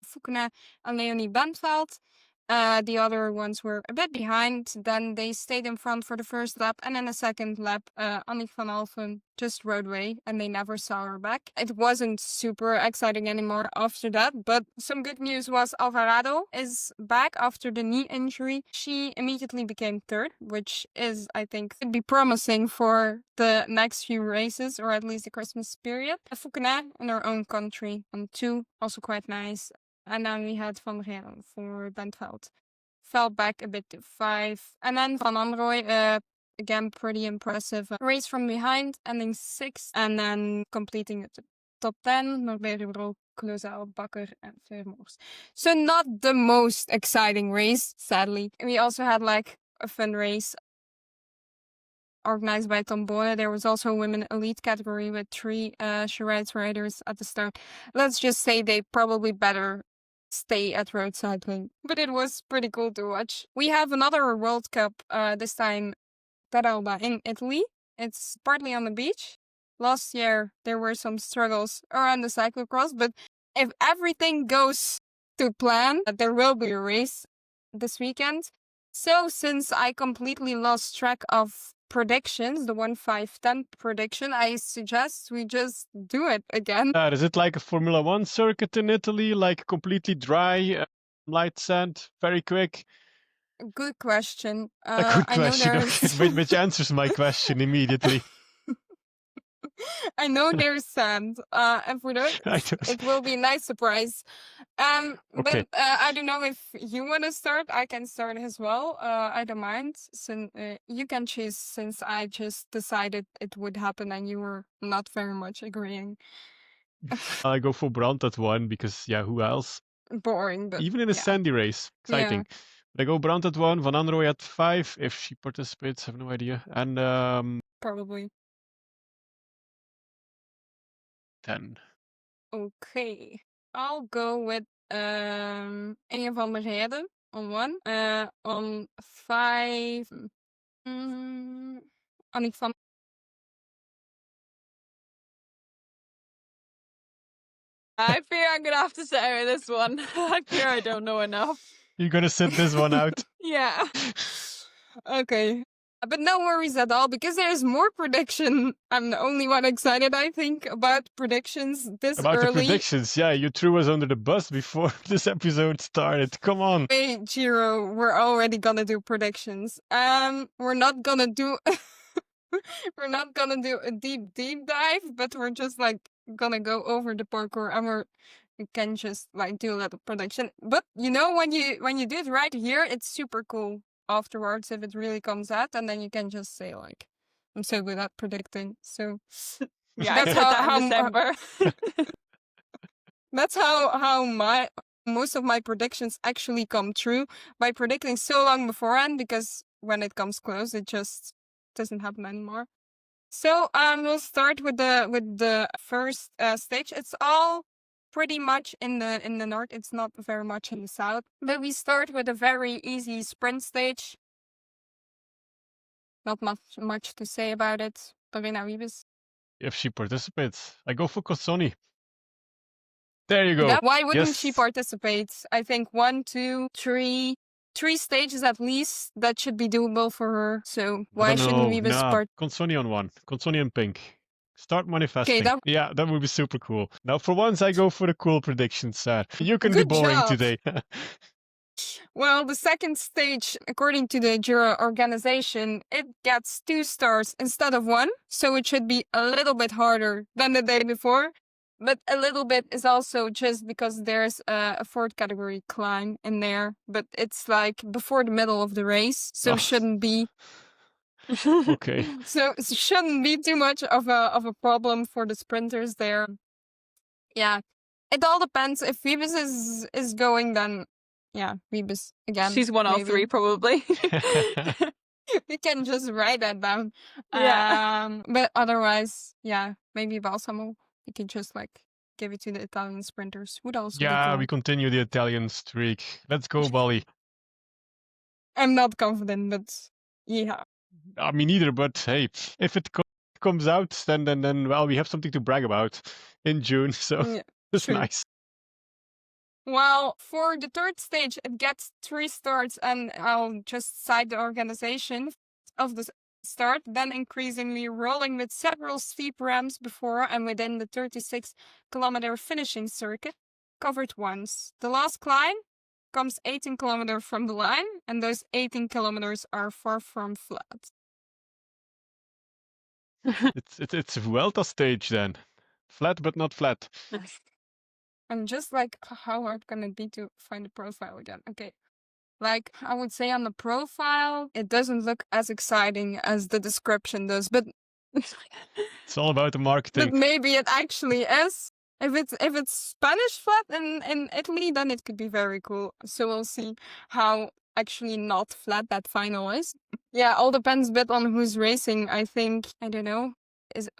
Fukuna and Leonie Bentveld. The other ones were a bit behind. Then they stayed in front for the first lap. And in the second lap, Annick van Alphen just rode away and they never saw her back. It wasn't super exciting anymore after that. But some good news was Alvarado is back after the knee injury. She immediately became third, which is, I think, could be promising for the next few races, or at least the Christmas period. Fukuna in her own country on 2, also quite nice. And then we had Van Geren for Bentveld. Fell back a bit to 5. And then Van Anrooy, again, pretty impressive. Race from behind, ending 6th. And then completing it top 10. Norbert Rubro, Clozel, Bakker, and Vermoers. So not the most exciting race, sadly. We also had like a fun race organized by Tombone. There was also a women elite category with 3 charades riders at the start. Let's just say they probably better stay at road cycling, but it was pretty cool to watch. We have another World Cup, this time Taralba in Italy. It's partly on the beach. Last year there were some struggles around the cyclocross, but if everything goes to plan, there will be a race this weekend. So since I completely lost track of predictions, the 1-5-10 prediction, I suggest we just do it again. Is it like a Formula One circuit in Italy, like completely dry, light sand, very quick? Good question. A good I know question, there's... which answers my question immediately. I know there's sand, and for that, it will be a nice surprise. Okay. But I don't know if you want to start. I can start as well. I don't mind. So, you can choose, since I just decided it would happen and you were not very much agreeing. I go for Brandt at 1 because, yeah, who else? Boring, but even in a yeah. sandy race, exciting. Yeah. But I go Brandt at 1, Van Anrooy at 5 if she participates. I have no idea. And Probably. 10. Okay. I'll go with Inge van der Heijden on 1. On 5, Annick van... I fear I'm gonna have to sit out of this one. I fear I don't know enough. You're gonna sit this one out. Yeah. Okay. But no worries at all, because there's more prediction. I'm the only one excited, I think, about predictions this About early. the predictions, yeah, you threw us under the bus before this episode started. Come on. Hey, Giro, we're already gonna do predictions. We're not gonna do we're not gonna do a deep dive, but we're just like gonna go over the parkour, and we can just like do a little prediction. But you know, when you do it right here, it's super cool afterwards if it really comes out, and then you can just say like, I'm so good at predicting. So Yeah, I that's did that in how December. that's how most of my predictions actually come true, by predicting so long beforehand, because when it comes close, it just doesn't happen anymore. So we'll start with the first stage. It's all pretty much in the north. It's not very much in the south. But we start with a very easy sprint stage. Not much to say about it. Marina Wiebes. If she participates, I go for Cossoni. There you go. Yeah, why wouldn't she Yes. participate? I think 1, 2, 3 stages at least that should be doable for her. So why shouldn't Wiebes part? Consoni on 1. Consoni in pink. Start manifesting. that- Yeah, that would be super cool. Now, for once, I go for the cool predictions, Saar. You can Good be boring job. today. Well, the second stage, according to the Jura organization, it gets 2 stars instead of 1. So it should be a little bit harder than the day before. But a little bit is also just because there's a 4th category climb in there. But it's like before the middle of the race. So Oh. shouldn't be... Okay. So it shouldn't be too much of a problem for the sprinters there. Yeah. it all depends. If Phoebus is going, then yeah, Phoebus again. She's won all maybe. 3 probably. We can just write that down. Yeah. But otherwise, yeah, maybe Balsamo. We can just like give it to the Italian sprinters. Would also be Yeah, cool. we continue the Italian streak. Let's go, Bali. I'm not confident, but yeah. Me neither, but hey, if it comes out, then well, we have something to brag about in June, so Yeah, it's true. nice. Well, for the third stage, it gets 3 starts, and I'll just cite the organization of the start, then increasingly rolling with several steep ramps before and within the 36-kilometer finishing circuit, covered once. The last climb comes 18 kilometers from the line, and those 18 kilometers are far from flat. It's a Vuelta stage then. Flat but not flat. And just like, how hard can it be to find the profile again? Okay. Like, I would say on the profile, it doesn't look as exciting as the description does, but It's all about the but marketing. maybe it actually is. If it's Spanish flat in Italy, then it could be very cool. So we'll see how actually not flat that final is. Yeah, all depends a bit on who's racing. I think, I don't know,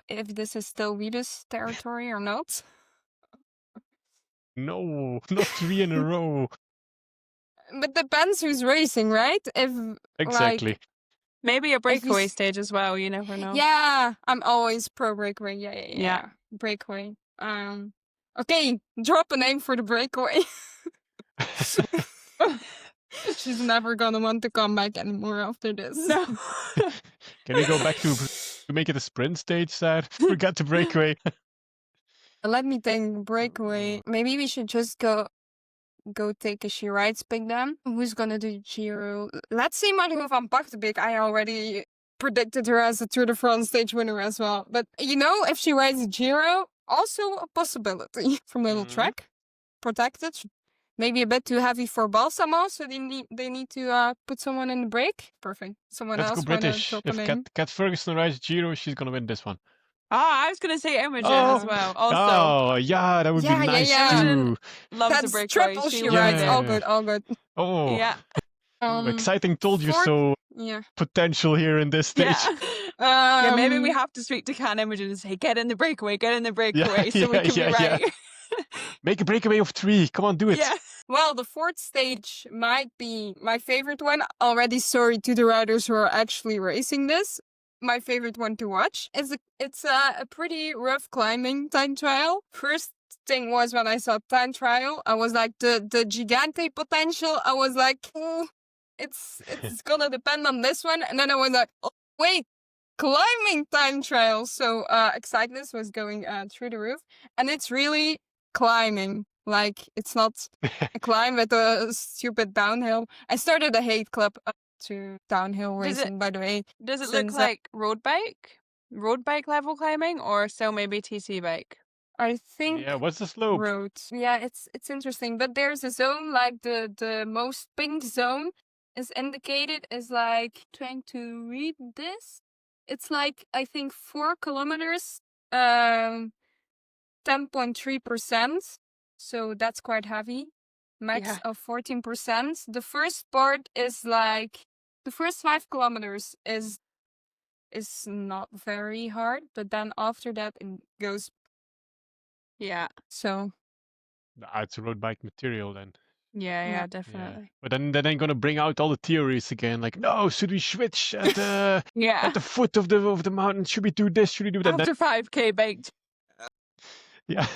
if this is still Vida's territory or not. No, not 3 in a row. But depends who's racing, right? If Exactly. Maybe a breakaway s- stage as well, you never know. Yeah, I'm always pro breakaway. Yeah. Breakaway. Okay, drop a name for the breakaway. She's never gonna want to come back anymore after this. No. Can we go back to make it a sprint stage, Saar? Forget the breakaway. Let me think. Breakaway. Maybe we should just go take a She Rides pick then. Who's gonna do Giro? Let's see Margot van Pachtenbeek. I already predicted her as a Tour de France stage winner as well. But you know, if she rides a Giro, also a possibility. From Little Track. Protected. Maybe a bit too heavy for Balsamo, so they need to put someone in the break. Perfect. Someone Let's else go wanna British. drop a If name? Kat Ferguson rides Giro, she's gonna win this one. I was going to say Imogen as well. Also, Oh, yeah, that would be nice too. loves a That's breakaway. triple She will Rides. win All it. good, all good. Oh, Yeah. exciting! Told you fourth- so. Yeah. Potential here in this stage. Yeah. Yeah, maybe we have to speak to Can Imogen and say, get in the breakaway, so we can be right. Make a breakaway of 3. Come on, do it. Yeah. Well, the fourth stage might be my favorite one. Already sorry to the riders who are actually racing this. My favorite one to watch. It's a pretty rough climbing time trial. First thing was when I saw time trial, I was like the Gigante potential. I was like, oh, it's gonna depend on this one. And then I was like, oh, wait, climbing time trial. So excitement was going through the roof, and it's really climbing. Like, it's not a climb with a stupid downhill. I started a hate club to downhill racing, by the way. Does it Since look like road bike level climbing, or still maybe TC bike? I think Yeah, what's the slope? road. Yeah, it's interesting. But there's a zone, like the most pink zone is indicated as like, trying to read this. It's like, I think 4 kilometers, 10.3%. So that's quite heavy. Max of 14%. The first part is like, the first 5 kilometers is not very hard, but then after that it goes. Yeah. So It's road bike material then. Yeah, definitely. But then I'm gonna bring out all the theories again. Like, no, should we switch at the Yeah. at the foot of the mountain? Should we do this? Should we do that? After 5K baked. Yeah.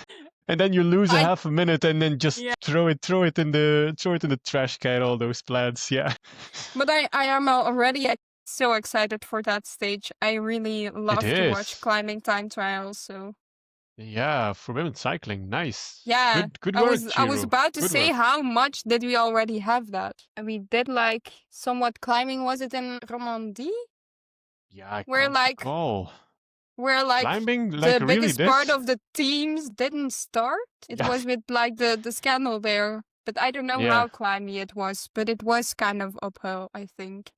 And then you lose a I- half a minute and then just throw it in the trash can, all those plans. Yeah. But I am already so excited for that stage. I really love to watch is. climbing time trials. So Yeah, for women cycling, nice. yeah, Good I work, was Giro. about to Good say, work. how much did we already have that? And we did like somewhat climbing. Was it in Romandie? Yeah, I Where can't like recall. where like Climbing, like the really biggest this? part of the teams didn't start. It Yeah. was with like the scandal there. But I don't know Yeah. how climby it was. But it was kind of uphill, I think.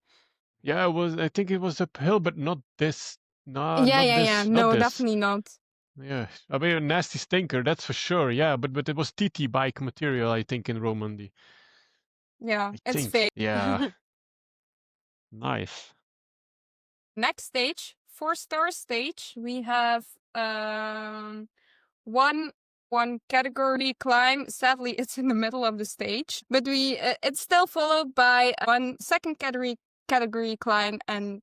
Yeah, I think it was uphill, but not this. No, yeah, not yeah, this. yeah. Not No, this. definitely not. Yeah, I mean, a nasty stinker, that's for sure. Yeah, but it was TT bike material, I think, in Romandy. Yeah, I it's think. fake. Yeah. Nice. Next stage, 4-star stage, we have one category climb. Sadly, it's in the middle of the stage, but it's still followed by one second category climb and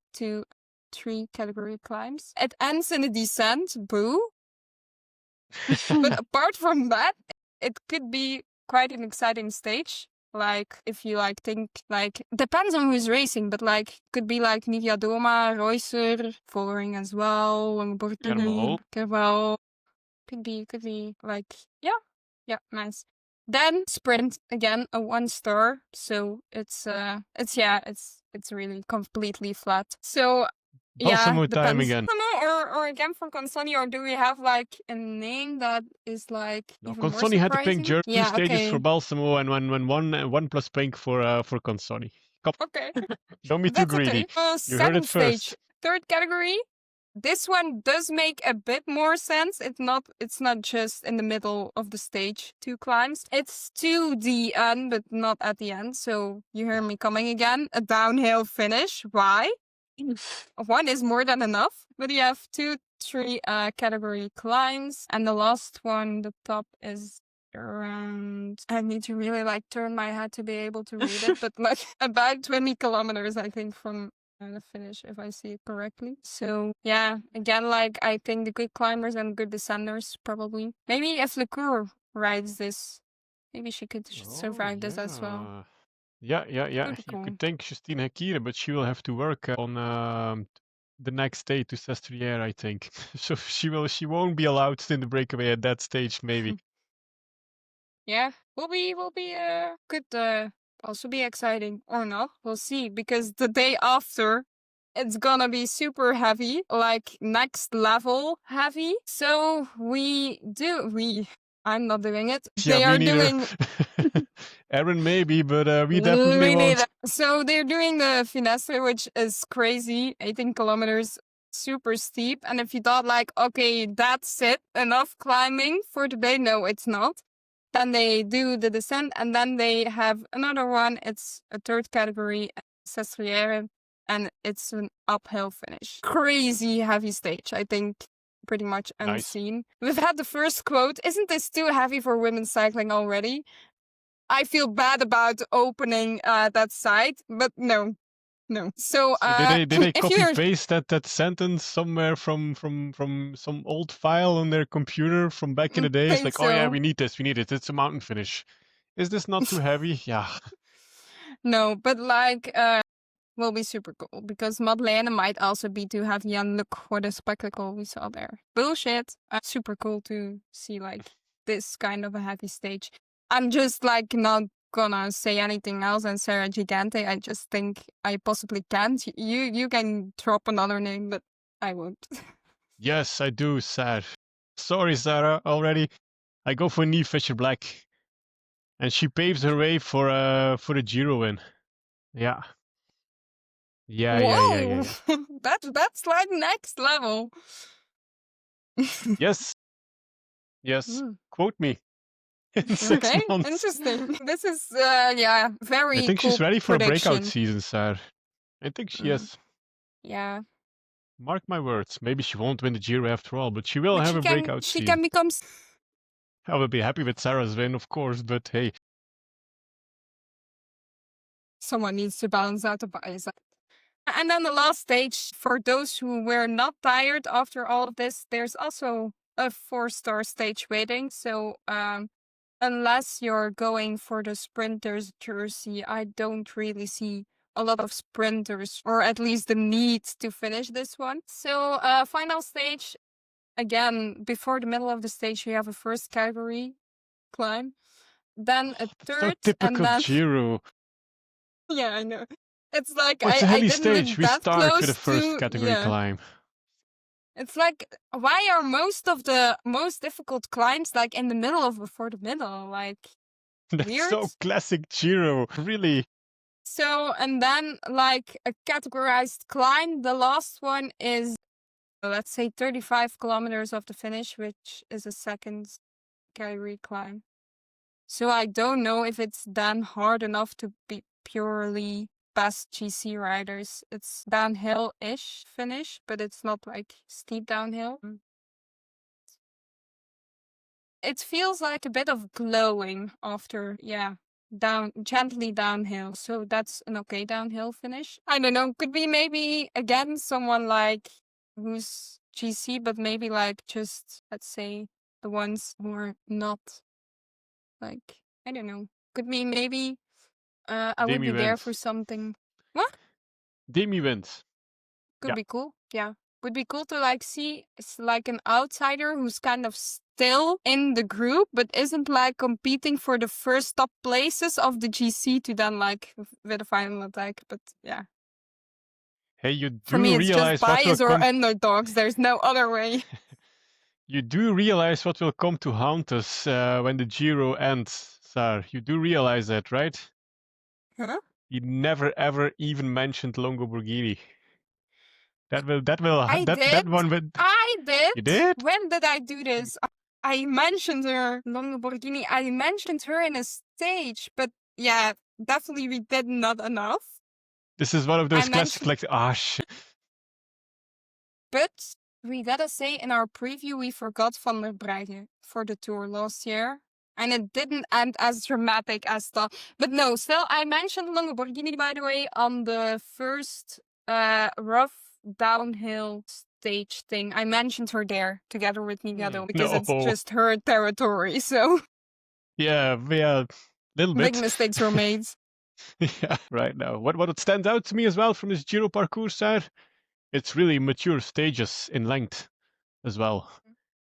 3 category climbs. It ends in a descent. Boo. But apart from that, it could be quite an exciting stage. Like if you think depends on who's racing, but could be like Nivea Doma, Reusser, Vollering as well, and Carval. Carval. Could be yeah, nice. Then sprint again, a 1-star. So it's really completely flat. So yeah, Balsamo time depends. again. Or again from Consoni, or do we have a name that is No, even more Consoni had the pink surprising? jersey. Yeah, 2 stages okay. for Balsamo and one plus pink for Consoni. Okay. Don't be too That's greedy. okay. You heard it Second stage, first. third category. This one does make a bit more sense. It's not just in the middle of the stage, 2 climbs. It's to the end, but not at the end. So you hear me coming again. A downhill finish. Why? 1 is more than enough. But you have 2, 3 category climbs. And the last one, the top is around, I need to really turn my head to be able to read it, but about 20 kilometers, I think, from the finish, if I see it correctly. So yeah, again, I think the good climbers and good descenders probably. Maybe if Lecour rides this, maybe she could survive this as well. Yeah. Would be You cool. could thank Justine Hekire, but she will have to work on the next day to Sestriere, I think. So she won't be allowed in the breakaway at that stage, maybe. Yeah, will be could also be exciting or not. We'll see, because the day after it's gonna be super heavy, next level heavy. So I'm not doing it. Yeah, They me are neither. doing Erin maybe, but we definitely me won't. neither. So they're doing the finesse, which is crazy. 18 kilometers, super steep. And if you thought okay, that's it, enough climbing for today, no, it's not. Then they do the descent, and then they have another one. It's a third category, Sestriere, and it's an uphill finish. Crazy heavy stage, I think. Pretty much unseen. Nice. We've had the first quote. Isn't this too heavy for women's cycling already? I feel bad about opening that site, but no. So did they copy paste that sentence somewhere from some old file on their computer from back in the days? Oh yeah, we need this. It's a mountain finish. Is this not too heavy? Yeah. No, but will be super cool, because Madeleine might also be too heavy, and look what a spectacle we saw there. Bullshit. Super cool to see this kind of a heavy stage. I'm just not gonna say anything else than Sarah Gigante. I just think I possibly can't. You can drop another name, but I won't. Yes, I do, Sarah. Sorry, Sarah, already. I go for Neve Fisher Black. And she paves her way for the Giro win. Yeah. Yeah. That's next level. Yes. Quote me. In 6 months. Interesting. This is very I think cool she's ready for prediction. a breakout season, Sarah. I think she is. Yeah. Mark my words. Maybe she won't win the Giro after all, but she will have a breakout season. She can become. I will be happy with Sarah's win, of course, but hey. Someone needs to balance out the bias. And then the last stage, for those who were not tired after all of this, there's also a 4-star stage waiting. So unless you're going for the sprinter's jersey, I don't really see a lot of sprinters, or at least the need to finish this one. So final stage, again, before the middle of the stage, you have a first category climb, then a third, so typical and then Giro. Yeah, I know. It's it's a hilly stage. We start with the first category climb. It's why are most of the most difficult climbs in the middle of before the middle? That's weird. So classic Giro, really. So, and then a categorized climb, the last one is let's say 35 kilometers of the finish, which is a second carry climb. So I don't know if it's then hard enough to be purely best GC riders. It's downhill-ish finish, but it's not like steep downhill. It feels like a bit of glowing after, gently downhill. So that's an okay downhill finish. I don't know. Could be maybe again someone like who's GC, but maybe like just let's say the ones who are not like I don't know. Could be maybe I would Demi be there wins. for something. What? Demi wins. Could Yeah. be cool. Yeah. Would be cool to like see it's like an outsider who's kind of still in the group but isn't like competing for the first top places of the GC to then like with a final attack. But yeah. Hey, you For do me it's just realize what will bias or come. underdogs. There's no other way. You do realize what will come to haunt us when the Giro ends, Saar. You do realize that, right? Huh? You never ever even mentioned Longo Borghini. I That one will. I did. You did? When did I do this? I mentioned her, Lamborghini. I mentioned her in a stage, but yeah, definitely we did not enough. This is one of those I classic, mentioned, like, shit. but we gotta say in our preview we forgot Van der Breggen for the tour last year. And it didn't end as dramatic as that. But no, still, I mentioned Lamborghini, by the way, on the first rough downhill stage thing. I mentioned her there together with Miguel because it's No. just her territory. So Yeah, little big bit. mistakes were made. Yeah, right now. What stands out to me as well from this Giro parcours, Saar, it's really mature stages in length as well.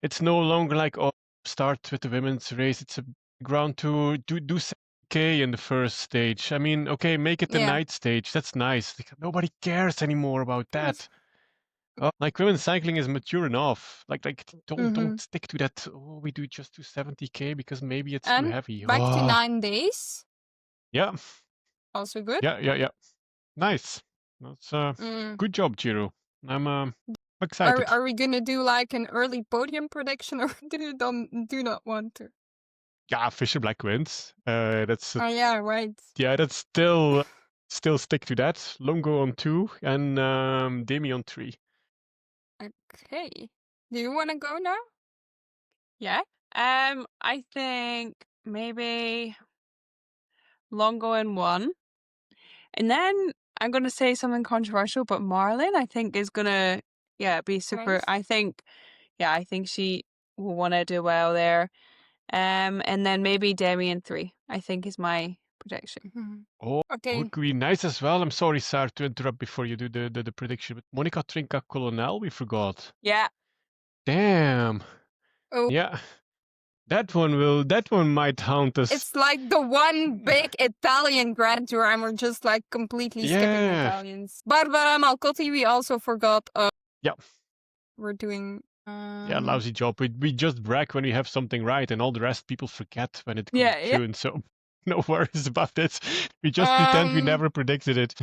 It's no longer like, start with the women's race. It's a ground to do 7K in the first stage. I mean, okay, make it the Yeah. night stage. That's nice. Like, nobody cares anymore about that. Like women's cycling is mature enough. Like don't stick to that. Oh, we do just 270K because maybe it's too And heavy. back to 9 days. Yeah. Also good. Yeah. Nice. That's good job, Giro. I'm excited. Are we gonna do like an early podium prediction, or do not want to? Yeah, Fisher Black wins. That's Oh yeah, right. yeah, that's still stick to that. Longo on 2 and Demi on 3. Okay. Do you want to go now? Yeah. I think maybe Longo in 1. And then I'm going to say something controversial, but Marlon, I think, is going to, be super. Nice. I think she will want to do well there. And then maybe Demi in 3, I think is my prediction. Oh, Okay. would be nice as well. I'm sorry, Saar, to interrupt before you do the prediction, but Monica Trinca Colonel, we forgot. Yeah. Damn. Oh. Yeah. That one might haunt us. It's like the one big Italian Grand Tour, and we're just like completely skipping Italians. Barbara Malcotti, we also forgot. Yeah. We're doing. Yeah, lousy job. We just brag when we have something right, and all the rest people forget when it comes June. So no worries about it. We just pretend we never predicted it.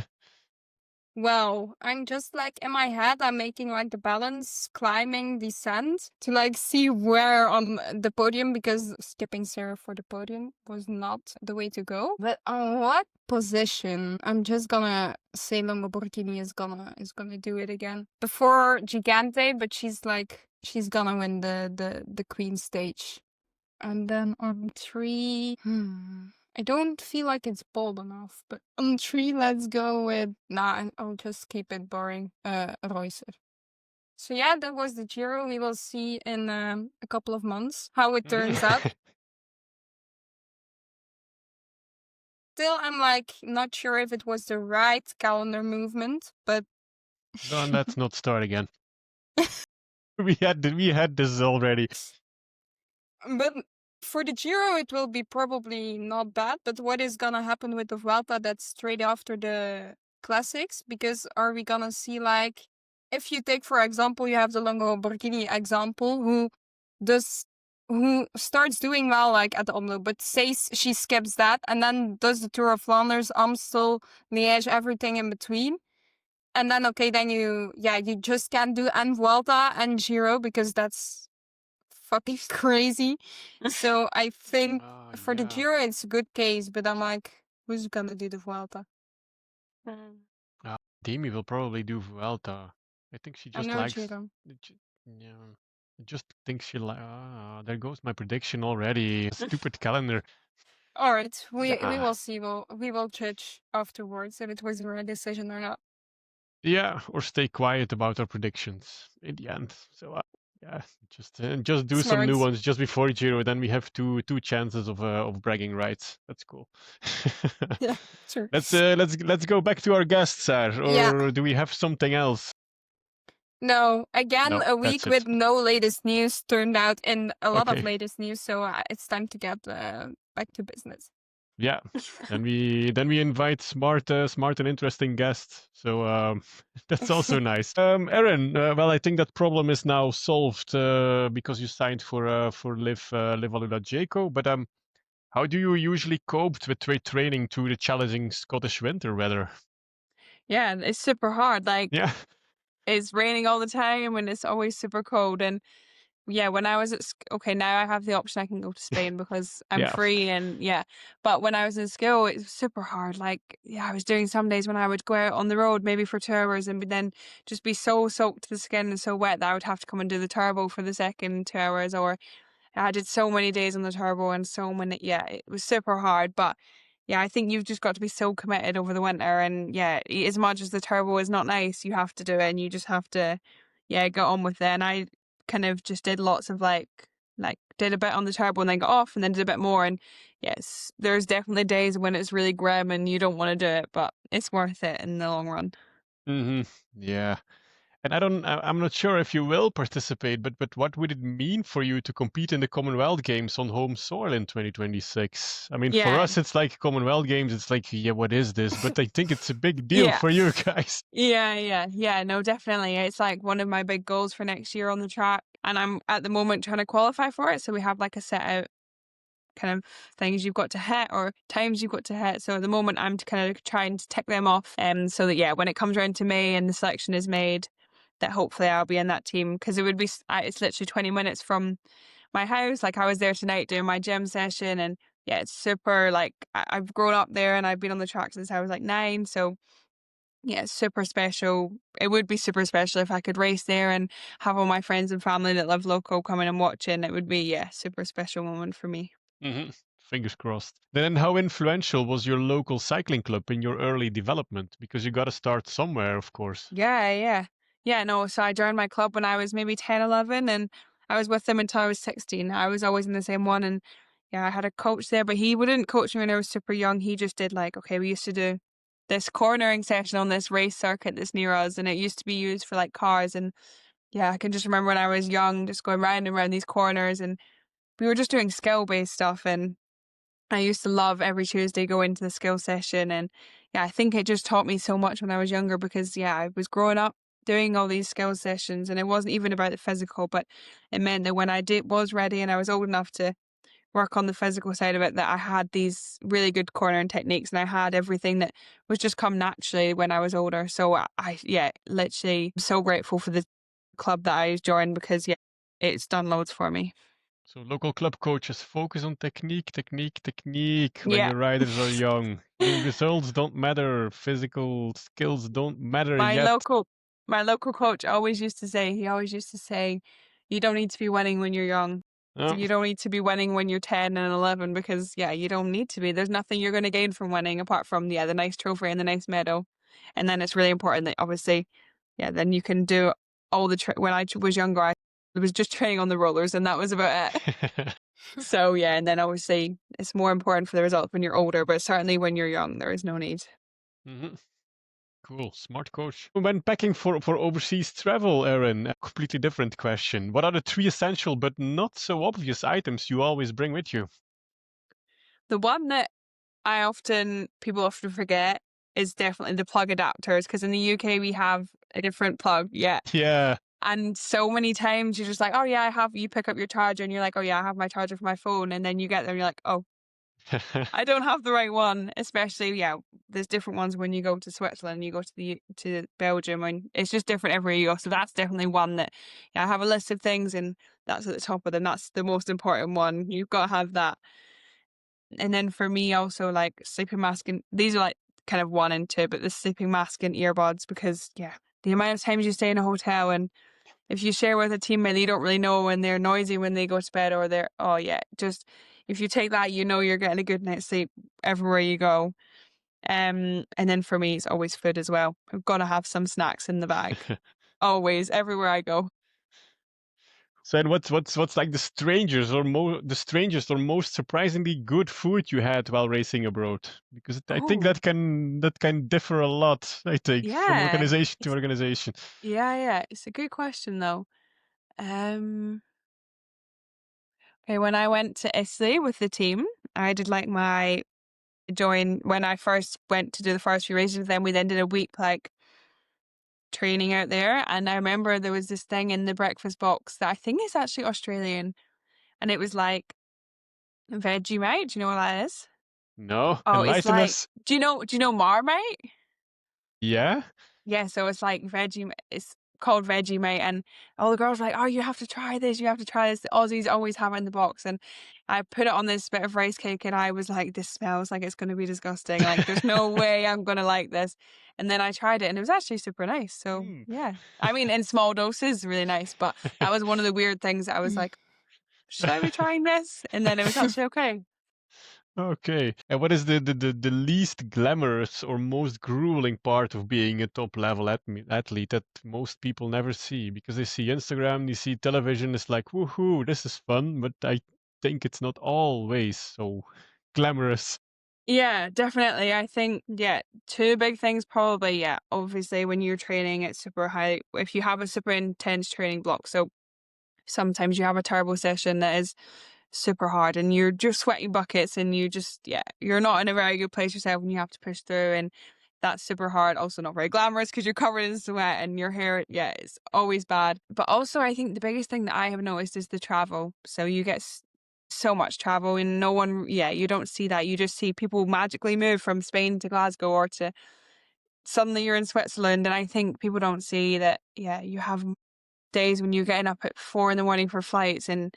Well, I'm just like in my head, I'm making like the balance, climbing, descent to like see where on the podium, because skipping Sarah for the podium was not the way to go. But on what position? I'm just gonna say Lamborghini is gonna do it again before Gigante, but she's gonna win the Queen stage. And then on 3, I don't feel like it's bold enough, but on 3, let's go with... Nah, I'll just keep it boring. Reuser. So yeah, that was the Giro. We will see in a couple of months how it turns out. Still, I'm like not sure if it was the right calendar movement, but... No, let's not start again. We had this already. But for the Giro, it will be probably not bad. But what is gonna happen with the Vuelta? That's straight after the classics. Because are we gonna see like, if you take for example, you have the Lamborghini example, who starts doing well like at the AlUla, but says she skips that and then does the Tour of Flanders, Amstel, Liège, everything in between. And then, okay, then you just can't do en Vuelta and Giro because that's fucking crazy. So I think for the Yeah. Giro, it's a good case, but I'm like, who's gonna do the Vuelta? Demi will probably do Vuelta. I think she I just know likes. Giro. Yeah. I just think she like. There goes my prediction already. Stupid calendar. All right, we Yeah. will see. We will judge afterwards if it was the right decision or not. Yeah, or stay quiet about our predictions in the end. So yeah, just do some new Smart. ones just before Giro. Then we have two chances of bragging rights. That's cool. Yeah, sure. Let's go back to our guests, Saar, Yeah. or do we have something else? No, again, No, a that's week it. with no latest news turned out in a lot of Okay. latest news, so it's time to get back to business. Yeah. Then we invite smart and interesting guests. So that's also nice. Erin, well, I think that problem is now solved because you signed for Live AlUla Jayco. But how do you usually cope with training through the challenging Scottish winter weather? Yeah, it's super hard. Like, Yeah. it's raining all the time and it's always super cold. And yeah, when I was at okay, now I have the option I can go to Spain because I'm Yeah. free and yeah. But when I was in school, it was super hard. Like, yeah, I was doing some days when I would go out on the road maybe for 2 hours and then just be so soaked to the skin and so wet that I would have to come and do the turbo for the second 2 hours. Or I did so many days on the turbo and so many, yeah, it was super hard. But yeah, I think you've just got to be so committed over the winter. And yeah, as much as the turbo is not nice, you have to do it and you just have to, yeah, get on with it. And I kind of just did lots of like did a bit on the turbo and then got off and then did a bit more. And yes, there's definitely days when it's really grim and you don't want to do it, but it's worth it in the long run. Yeah. And I'm not sure if you will participate, but what would it mean for you to compete in the Commonwealth Games on home soil in 2026? I mean, for Yeah. us, it's like Commonwealth Games. It's like, yeah, what is this? But I think it's a big deal Yeah. for you guys. Yeah, no, definitely. It's like one of my big goals for next year on the track. And I'm at the moment trying to qualify for it. So we have like a set out kind of things you've got to hit or times you've got to hit. So at the moment I'm kind of trying to tick them off. So that, yeah, when it comes around to May and the selection is made, that hopefully I'll be in that team. Because it would be, it's literally 20 minutes from my house. Like, I was there tonight doing my gym session and yeah, it's super, like, I've grown up there and I've been on the track since I was like 9. So yeah, it's super special. It would be super special if I could race there and have all my friends and family that live local coming and watching. It would be, yeah, super special moment for me. Fingers crossed. Then how influential was your local cycling club in your early development? Because you got to start somewhere, of course. Yeah, no, so I joined my club when I was maybe 10, 11, and I was with them until I was 16. I was always in the same one, and yeah, I had a coach there, but he wouldn't coach me when I was super young. He just did like, okay, we used to do this cornering session on this race circuit that's near us, and it used to be used for like cars. And yeah, I can just remember when I was young, just going round and round these corners, and we were just doing skill-based stuff. And I used to love every Tuesday go into the skill session. And yeah, I think it just taught me so much when I was younger because yeah, I was growing up doing all these skill sessions and it wasn't even about the physical, but it meant that when I was ready and I was old enough to work on the physical side of it, that I had these really good cornering techniques and I had everything that was just come naturally when I was older. So yeah, literally so grateful for the club that I joined because yeah, it's done loads for me. So local club coaches focus on technique when Yeah. your riders are young. Your results don't matter. Physical skills don't matter My yet. local coach always used to say, you don't need to be winning when you're young. Oh. You don't need to be winning when you're 10 and 11 because yeah, you don't need to be. There's nothing you're going to gain from winning apart from the nice trophy and the nice medal. And then it's really important that obviously, yeah, then you can do all the when I was younger, I was just training on the rollers and that was about it. So yeah, and then obviously it's more important for the result when you're older, but certainly when you're young, there is no need. Cool, smart coach. When packing for overseas travel, Erin, a completely different question. What are the 3 essential but not so obvious items you always bring with you? The one that people often forget is definitely the plug adapters because in the UK we have a different plug. Yeah. Yeah. And so many times you're just like, oh yeah, you pick up your charger and you're like, oh yeah, I have my charger for my phone. And then you get there and you're like, oh, I don't have the right one, especially, there's different ones when you go to Switzerland, you go to Belgium, and it's just different everywhere you go. So that's definitely one that, I have a list of things, and that's at the top of them. That's the most important one. You've got to have that. And then for me also, like, sleeping mask, and these are like kind of 1 and 2, but the sleeping mask and earbuds, because the amount of times you stay in a hotel, and if you share with a teammate, you don't really know when they're noisy when they go to bed, or they're, just if you take that, you're getting a good night's sleep everywhere you go. And then for me, it's always food as well. I've got to have some snacks in the bag, always, everywhere I go. So, and what's like the strangest or most surprisingly good food you had while racing abroad? Because I think Oh, that can differ a lot, I think, from yeah. organization to organization. Yeah. It's a good question though. Okay, when I went to Italy with the team, I did like when I first went to do the first few races with them, we then did a week like training out there. And I remember there was this thing in the breakfast box that I think is actually Australian. And it was like Vegemite. Do you know what that is? No, Oh, it's enlighten like, us. do you know Marmite? Yeah. Yeah, so it's like Vegemite. It's called Vegemite, and all the girls were like, "Oh, you have to try this. You have to try this." The Aussies always have it in the box, and I put it on this bit of rice cake, and I was like, "This smells like it's going to be disgusting. Like, there's no way I'm going to like this." And then I tried it, and it was actually super nice. So Mm. yeah, I mean, in small doses, really nice. But that was one of the weird things that I was like, "Should I be trying this?" And then it was actually okay. Okay. And what is the least glamorous or most grueling part of being a top level athlete that most people never see? Because they see Instagram, they see television, it's like, woohoo, this is fun, but I think it's not always so glamorous. Yeah, definitely. I think, two big things probably. Yeah, obviously, when you're training, it's super high. If you have a super intense training block, so sometimes you have a turbo session that is super hard and you're just sweating buckets and you're not in a very good place yourself and you have to push through, and that's super hard. Also not very glamorous because you're covered in sweat and your hair, it's always bad. But also I think the biggest thing that I have noticed is the travel. So you get so much travel and no one, you don't see that. You just see people magically move from Spain to Glasgow or to suddenly you're in Switzerland. And I think people don't see that, you have days when you're getting up at 4 a.m. for flights and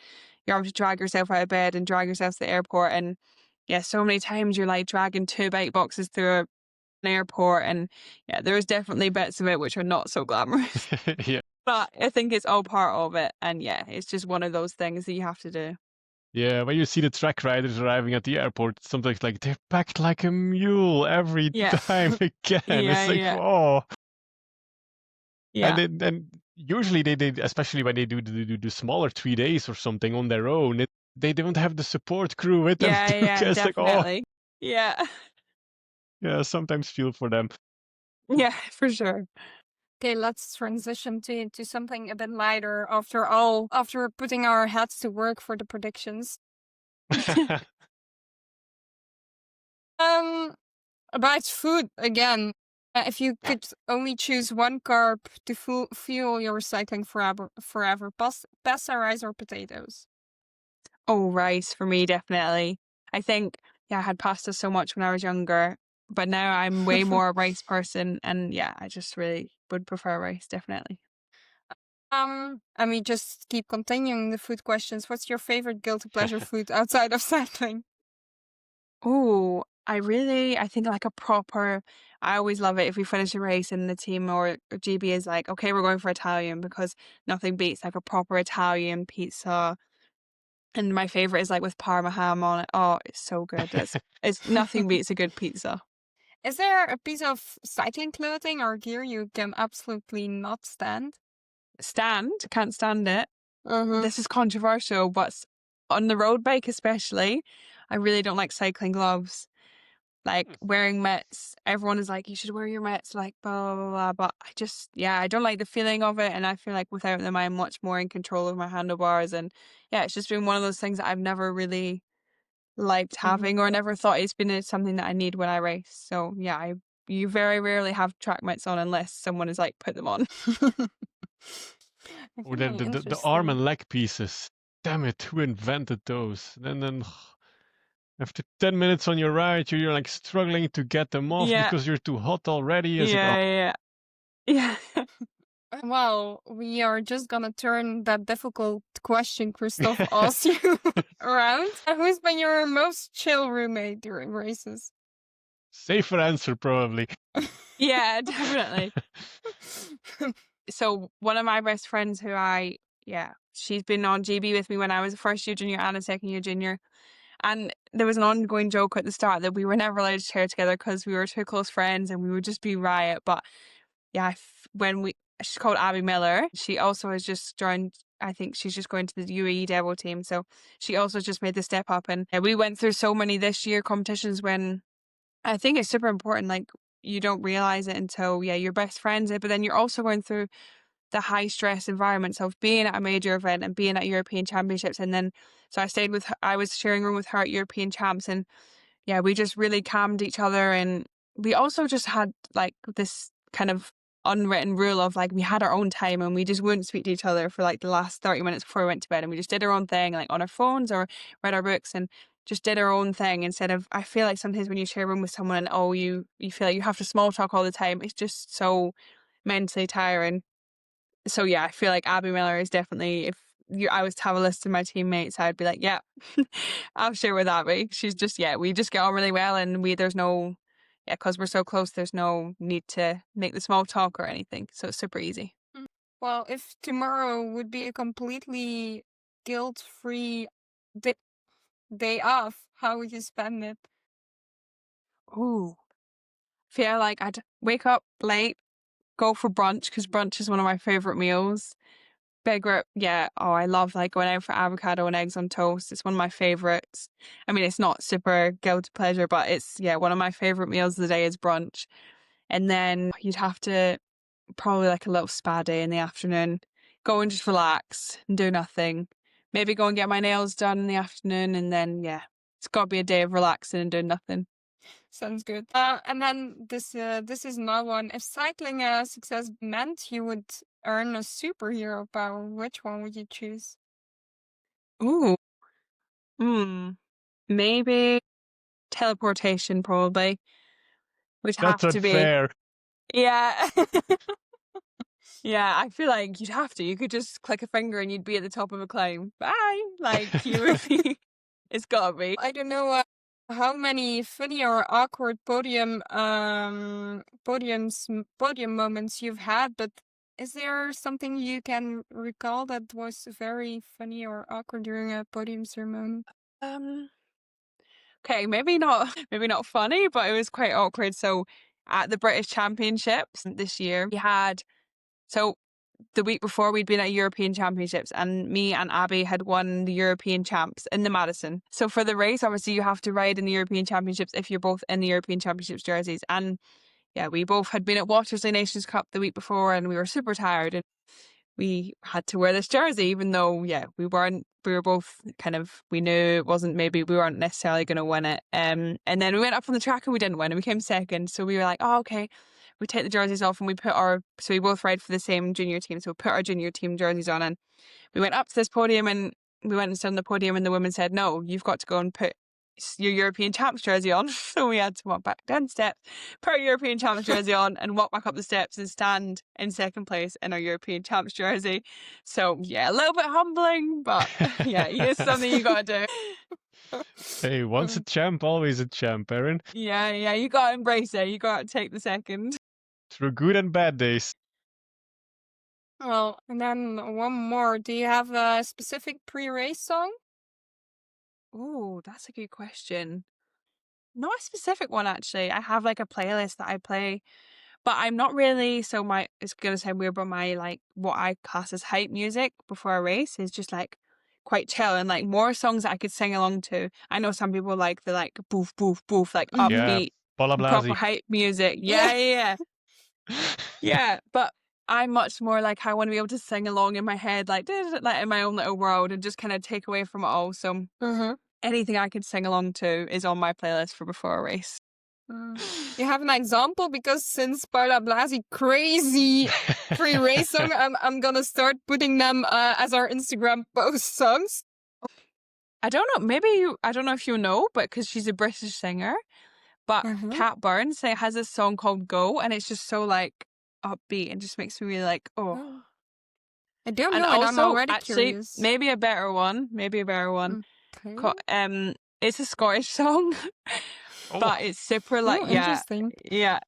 you're having to drag yourself out of bed and drag yourself to the airport. And so many times you're like dragging 2 bike boxes through an airport. And there's definitely bits of it which are not so glamorous. Yeah. But I think it's all part of it. And it's just one of those things that you have to do. Yeah, when you see the track riders arriving at the airport, it's sometimes like they're packed like a mule every Yeah. time again. It's like, Yeah. oh. Yeah. And usually they especially when they do the smaller 3 days or something on their own, they don't have the support crew with them. Yeah, It's like, oh, definitely. Yeah. yeah, sometimes feel for them. Yeah, for sure. Okay, let's transition to something a bit lighter after putting our heads to work for the predictions. About food again. If you could only choose one carb to fuel your cycling forever, pasta, rice, or potatoes? Oh, rice for me, definitely. I think, I had pasta so much when I was younger, but now I'm way more a rice person. And I just really would prefer rice, definitely. And we just keep continuing the food questions. What's your favorite guilty pleasure food outside of cycling? Oh, I think like I always love it if we finish a race and the team or GB is like, okay, we're going for Italian, because nothing beats like a proper Italian pizza. And my favorite is like with Parma ham on it. Oh, it's so good. It's nothing beats a good pizza. Is there a piece of cycling clothing or gear you can absolutely not stand? Can't stand it. Uh-huh. This is controversial, but on the road bike especially, I really don't like cycling gloves. Like wearing mitts, everyone is like, you should wear your mitts, like blah, blah, blah. But I don't like the feeling of it. And I feel like without them, I'm much more in control of my handlebars. And it's just been one of those things that I've never really liked having or never thought it's been something that I need when I race. So you very rarely have track mitts on unless someone is like, put them on. Or the arm and leg pieces. Damn it, who invented those? Then After 10 minutes on your ride, you're like struggling to get them off Yeah. because you're too hot already. Is it? Yeah. Well, we are just gonna turn that difficult question Kristof asked you around. Who's been your most chill roommate during races? Safer answer, probably. Yeah, definitely. So one of my best friends she's been on GB with me when I was a first year junior and a second year junior. And there was an ongoing joke at the start that we were never allowed to share together because we were too close friends and we would just be riot. But yeah, she's called Abby Miller. She also has just joined, I think she's just going to the UAE Devo team. So she also just made the step up. And we went through so many this year competitions when I think it's super important. Like you don't realize it until, your best friends, but then you're also going through the high stress environments of being at a major event and being at European Championships. And then, so I was sharing room with her at European Champs, and we just really calmed each other. And we also just had like this kind of unwritten rule of like, we had our own time and we just wouldn't speak to each other for like the last 30 minutes before we went to bed. And we just did our own thing, like on our phones or read our books and just did our own thing instead of, I feel like sometimes when you share a room with someone, you feel like you have to small talk all the time. It's just so mentally tiring. So I feel like Abby Miller is definitely, I was to have a list of my teammates, I'd be like, yeah, I'll share with Abby. She's just, we just get on really well, and there's no, because we're so close, there's no need to make the small talk or anything. So it's super easy. Well, if tomorrow would be a completely guilt-free day off, how would you spend it? Ooh. Feel like I'd wake up late, go for brunch, because brunch is one of my favorite meals. I love like going out for avocado and eggs on toast. It's one of my favorites. I mean, it's not super guilty pleasure, but it's one of my favorite meals of the day is brunch. And then you'd have to probably like a little spa day in the afternoon, go and just relax and do nothing. Maybe go and get my nails done in the afternoon, and then it's got to be a day of relaxing and doing nothing. Sounds good. And then this is another one. If cycling success meant you would earn a superhero power, which one would you choose? Ooh. Maybe teleportation, probably. Would have That's to be. unfair. Yeah. I feel like you'd have to. You could just click a finger and you'd be at the top of a clone. Bye. Like you would be. It's gotta be. I don't know how many funny or awkward podium moments you've had, but is there something you can recall that was very funny or awkward during a podium ceremony? Okay, maybe not funny, but it was quite awkward. So at the British Championships this year, the week before we'd been at European Championships, and me and Abby had won the European Champs in the Madison. So for the race, obviously you have to ride in the European Championships if you're both in the European Championships jerseys. And we both had been at Watersley Nations Cup the week before, and we were super tired, and we had to wear this jersey, even though, we were both we knew it wasn't, maybe we weren't necessarily going to win it. And then we went up on the track and we didn't win, and we came second. So we were like, oh, okay. We take the jerseys off and so we both ride for the same junior team. So we put our junior team jerseys on, and we went up to this podium, and we went and stood on the podium, and the woman said, no, you've got to go and put your European Champs jersey on. So we had to walk back down the steps, put our European Champs jersey on, and walk back up the steps and stand in second place in our European Champs jersey. So a little bit humbling, but it's something you gotta do. Hey, once a champ, always a champ, Erin. Yeah, you gotta embrace it. You gotta take the second. Through good and bad days. Well, and then one more. Do you have a specific pre-race song? Oh, that's a good question. Not a specific one, actually. I have like a playlist that I play, but I'm not really, it's gonna sound weird, but my like what I class as hype music before a race is just like quite chill and like more songs that I could sing along to. I know some people like the like boof boof boof, like upbeat, proper hype music. Yeah. But I'm much more like I want to be able to sing along in my head, like in my own little world, and just kind of take away from it all. So anything I could sing along to is on my playlist for before a race. You have an example? Because since Paula Blasi crazy pre-race song, I'm gonna start putting them as our Instagram post songs. I don't know, I don't know if you know, but because she's a British singer, but Kat Burns has a song called Go, and it's just so like upbeat and just makes me really like, oh. I don't And know it. I'm also, already actually, curious. maybe a better one. Okay. It's a Scottish song, but it's super like, interesting. yeah.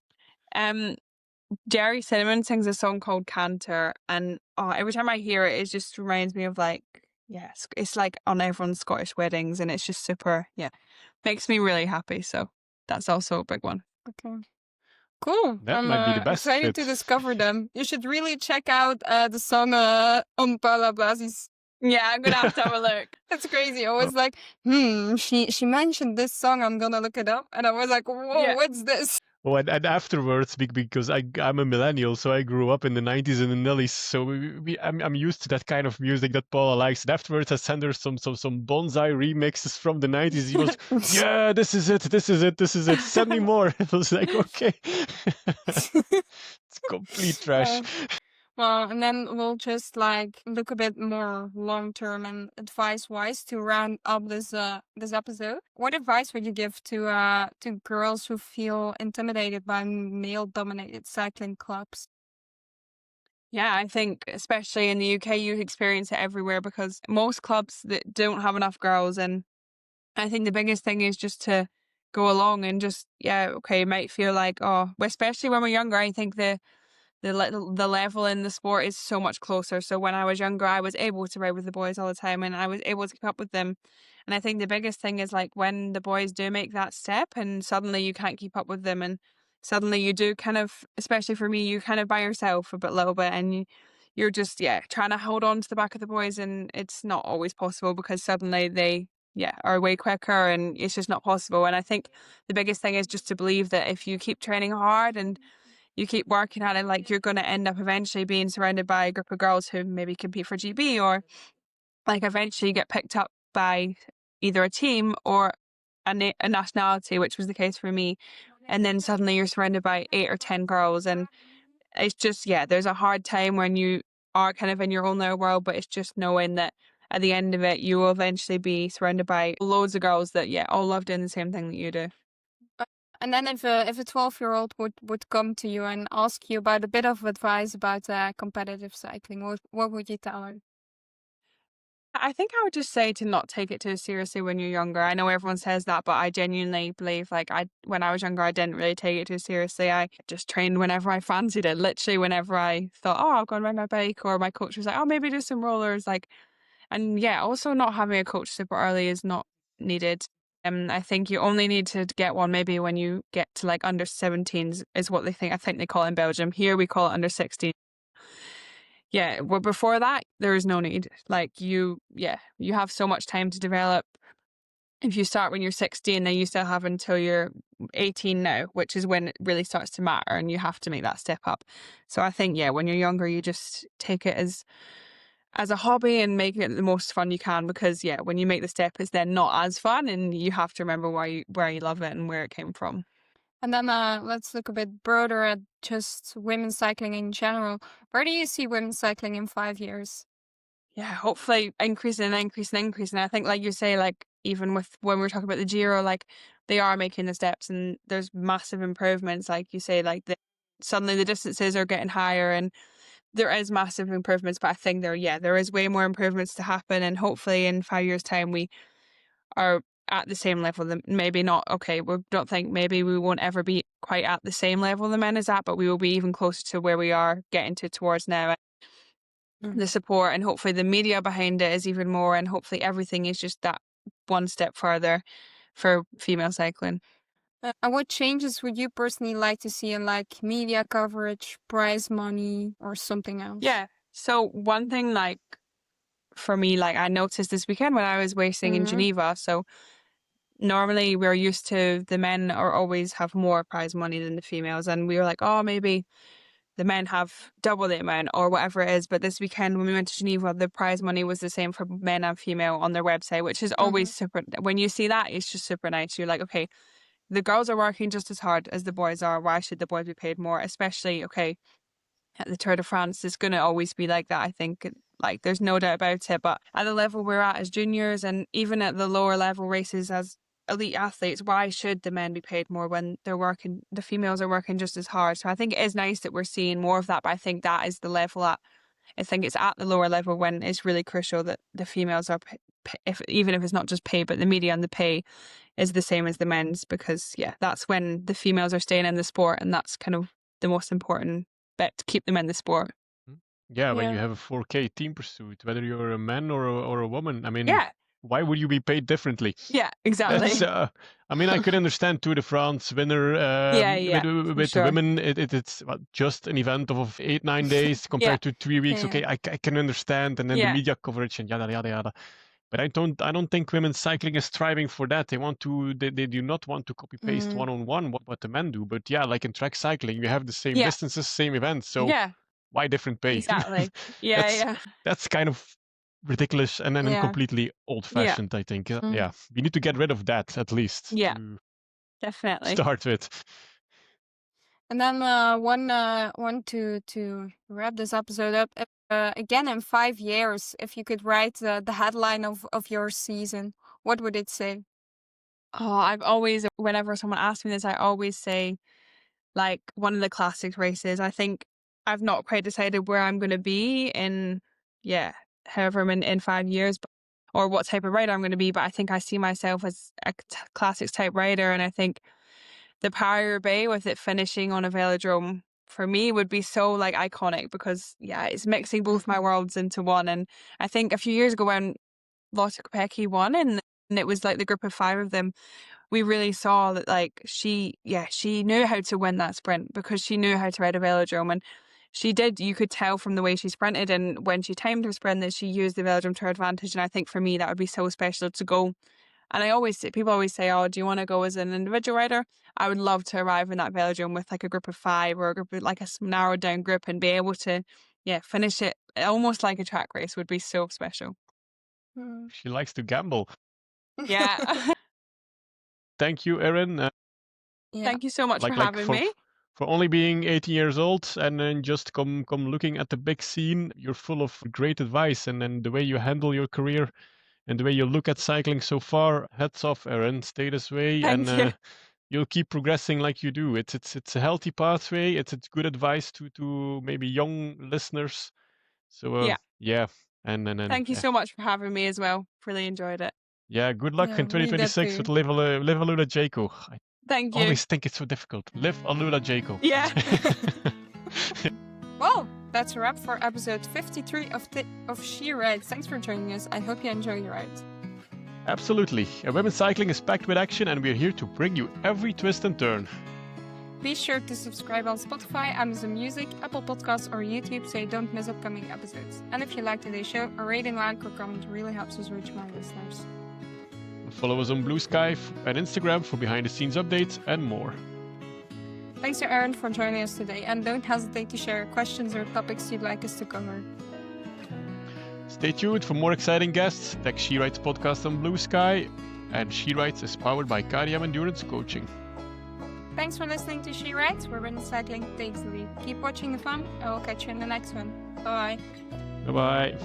Jerry Cinnamon sings a song called Canter, and every time I hear it, it just reminds me of like, it's like on everyone's Scottish weddings, and it's just super, makes me really happy. So that's also a big one. Okay. Cool. That I'm might be the best excited fit. to discover them. You should really check out the song on Paula Blasi's. Yeah, I'm gonna have to have a look. That's crazy. I was like, she mentioned this song. I'm gonna look it up, and I was like, whoa, what's this? Oh, and afterwards, because I'm a millennial, so I grew up in the 90s and the nullies, so I'm used to that kind of music that Paula likes. And afterwards, I sent her some bonsai remixes from the 90s. He was, yeah, this is it. Send me more. It was like, okay. It's complete trash. Well, and then we'll just like look a bit more long term and advice wise to round up this episode. What advice would you give to girls who feel intimidated by male dominated cycling clubs? Yeah, I think especially in the UK, you experience it everywhere because most clubs that don't have enough girls, and I think the biggest thing is just to go along and just, it might feel like, especially when we're younger, I think the level in the sport is so much closer. So when I was younger, I was able to ride with the boys all the time, and I was able to keep up with them. And I think the biggest thing is like when the boys do make that step and suddenly you can't keep up with them, and suddenly you do kind of, especially for me, you're kind of by yourself a little bit, and you're just trying to hold on to the back of the boys, and it's not always possible because suddenly they are way quicker, and it's just not possible. And I think the biggest thing is just to believe that if you keep training hard and you keep working at it, like you're going to end up eventually being surrounded by a group of girls who maybe compete for GB, or like eventually get picked up by either a team or a nationality, which was the case for me. And then suddenly you're surrounded by 8 or 10 girls, and it's just, there's a hard time when you are kind of in your own little world, but it's just knowing that at the end of it, you will eventually be surrounded by loads of girls that, all love doing the same thing that you do. And then if a 12-year-old would come to you and ask you about a bit of advice about competitive cycling, what would you tell her? I think I would just say to not take it too seriously when you're younger. I know everyone says that, but I genuinely believe when I was younger, I didn't really take it too seriously. I just trained whenever I fancied it. Literally whenever I thought, I'll go and ride my bike, or my coach was like, maybe do some rollers. And also not having a coach super early is not needed. I think you only need to get one maybe when you get to like under 17s is what I think they call it in Belgium. Here we call it under 16. Yeah, well, before that, there is no need. Like you have so much time to develop. If you start when you're 16, then you still have until you're 18 now, which is when it really starts to matter, and you have to make that step up. So I think, when you're younger, you just take it as a hobby and make it the most fun you can, because when you make the step, it's then not as fun, and you have to remember where you love it and where it came from. And then let's look a bit broader at just women's cycling in general. Where do you see women's cycling in 5 years? Yeah, hopefully increasing. I think, like you say, like even with when we're talking about the Giro, like they are making the steps, and there's massive improvements. Like you say, like suddenly the distances are getting higher, and there is massive improvements. But I think there is way more improvements to happen, and hopefully in 5 years' time we are at the same level. Maybe not. Okay, we don't think maybe we won't ever be quite at the same level the men is at, but we will be even closer to where we are getting towards now. The support and hopefully the media behind it is even more, and hopefully everything is just that one step further for female cycling. And what changes would you personally like to see in like media coverage, prize money, or something else? Yeah. So one thing, like for me, like I noticed this weekend when I was racing in Geneva. So normally we're used to the men are always have more prize money than the females, and we were like, maybe the men have double the amount or whatever it is. But this weekend when we went to Geneva, the prize money was the same for men and female on their website, which is always super. When you see that, it's just super nice. You're like, okay, the girls are working just as hard as the boys are. Why should the boys be paid more? Especially, at the Tour de France, it's going to always be like that, I think. Like, there's no doubt about it. But at the level we're at as juniors, and even at the lower level races as elite athletes, why should the men be paid more when the females are working just as hard? So I think it is nice that we're seeing more of that, but I think that is the level I think it's at the lower level when it's really crucial that the females are, even if it's not just pay, but the media and the pay is the same as the men's, because that's when the females are staying in the sport, and that's kind of the most important bit to keep them in the sport. Yeah, when you have a 4K team pursuit, whether you're a man or a woman, I mean, why would you be paid differently? Yeah, exactly. I mean, I could understand Tour de France winner with sure. women. It's just an event of 8-9 days compared to 3 weeks. Okay, I can understand, and then the media coverage and yada yada yada. But I don't think women's cycling is striving for that. They do not want to copy paste one-on-one what the men do. But like in track cycling, you have the same distances, same events. So why different pay? Exactly. That's kind of ridiculous and completely old-fashioned, I think. Yeah, we need to get rid of that at least. Yeah, to definitely. start with. And then one to wrap this episode up. Again, in 5 years, if you could write the headline of your season, what would it say? Oh, I've always, whenever someone asks me this, I always say, like, one of the classics races. I think I've not quite decided where I'm going to be in, however I'm in 5 years, or what type of rider I'm going to be. But I think I see myself as a classics type rider. And I think the Paris-Roubaix, with it finishing on a velodrome, for me would be so like iconic, because it's mixing both my worlds into one. And I think a few years ago when Lotte Kopecky won, and it was like the group of 5 of them, we really saw that like she knew how to win that sprint, because she knew how to ride a velodrome, and she did. You could tell from the way she sprinted and when she timed her sprint that she used the velodrome to her advantage. And I think for me that would be so special to go. And people always say, oh, do you want to go as an individual rider? I would love to arrive in that velodrome with like a group of 5 or a group of like a narrowed down group, and be able to finish it almost like a track race would be so special. She likes to gamble. Yeah. Thank you, Erin. Thank you so much for having me. For only being 18 years old and then just come looking at the big scene. You're full of great advice, and then the way you handle your career and the way you look at cycling so far. Hats off, Erin. Stay this way. Thank you. You'll keep progressing like you do. It's a healthy pathway. It's good advice to maybe young listeners. So and thank you so much for having me as well. Really enjoyed it. Yeah, good luck in 2026 with Live AlUla Jayco. Thank you. I always think it's so difficult. Live AlUla Jayco. Yeah. Well, that's a wrap for episode 53 of She Rides. Thanks for joining us. I hope you enjoy your ride. Absolutely. Women's cycling is packed with action, and we're here to bring you every twist and turn. Be sure to subscribe on Spotify, Amazon Music, Apple Podcasts, or YouTube so you don't miss upcoming episodes. And if you like today's show, a rating, like, or comment really helps us reach more listeners. Follow us on Blue Sky and Instagram for behind-the-scenes updates and more. Thanks to Erin for joining us today, and don't hesitate to share questions or topics you'd like us to cover. Stay tuned for more exciting guests. Check She Rides podcast on Blue Sky, and She Rides is powered by KDM Endurance Coaching. Thanks for listening to She Rides, where women's cycling takes the lead. Keep watching the fun, and we'll catch you in the next one. Bye. Bye-bye.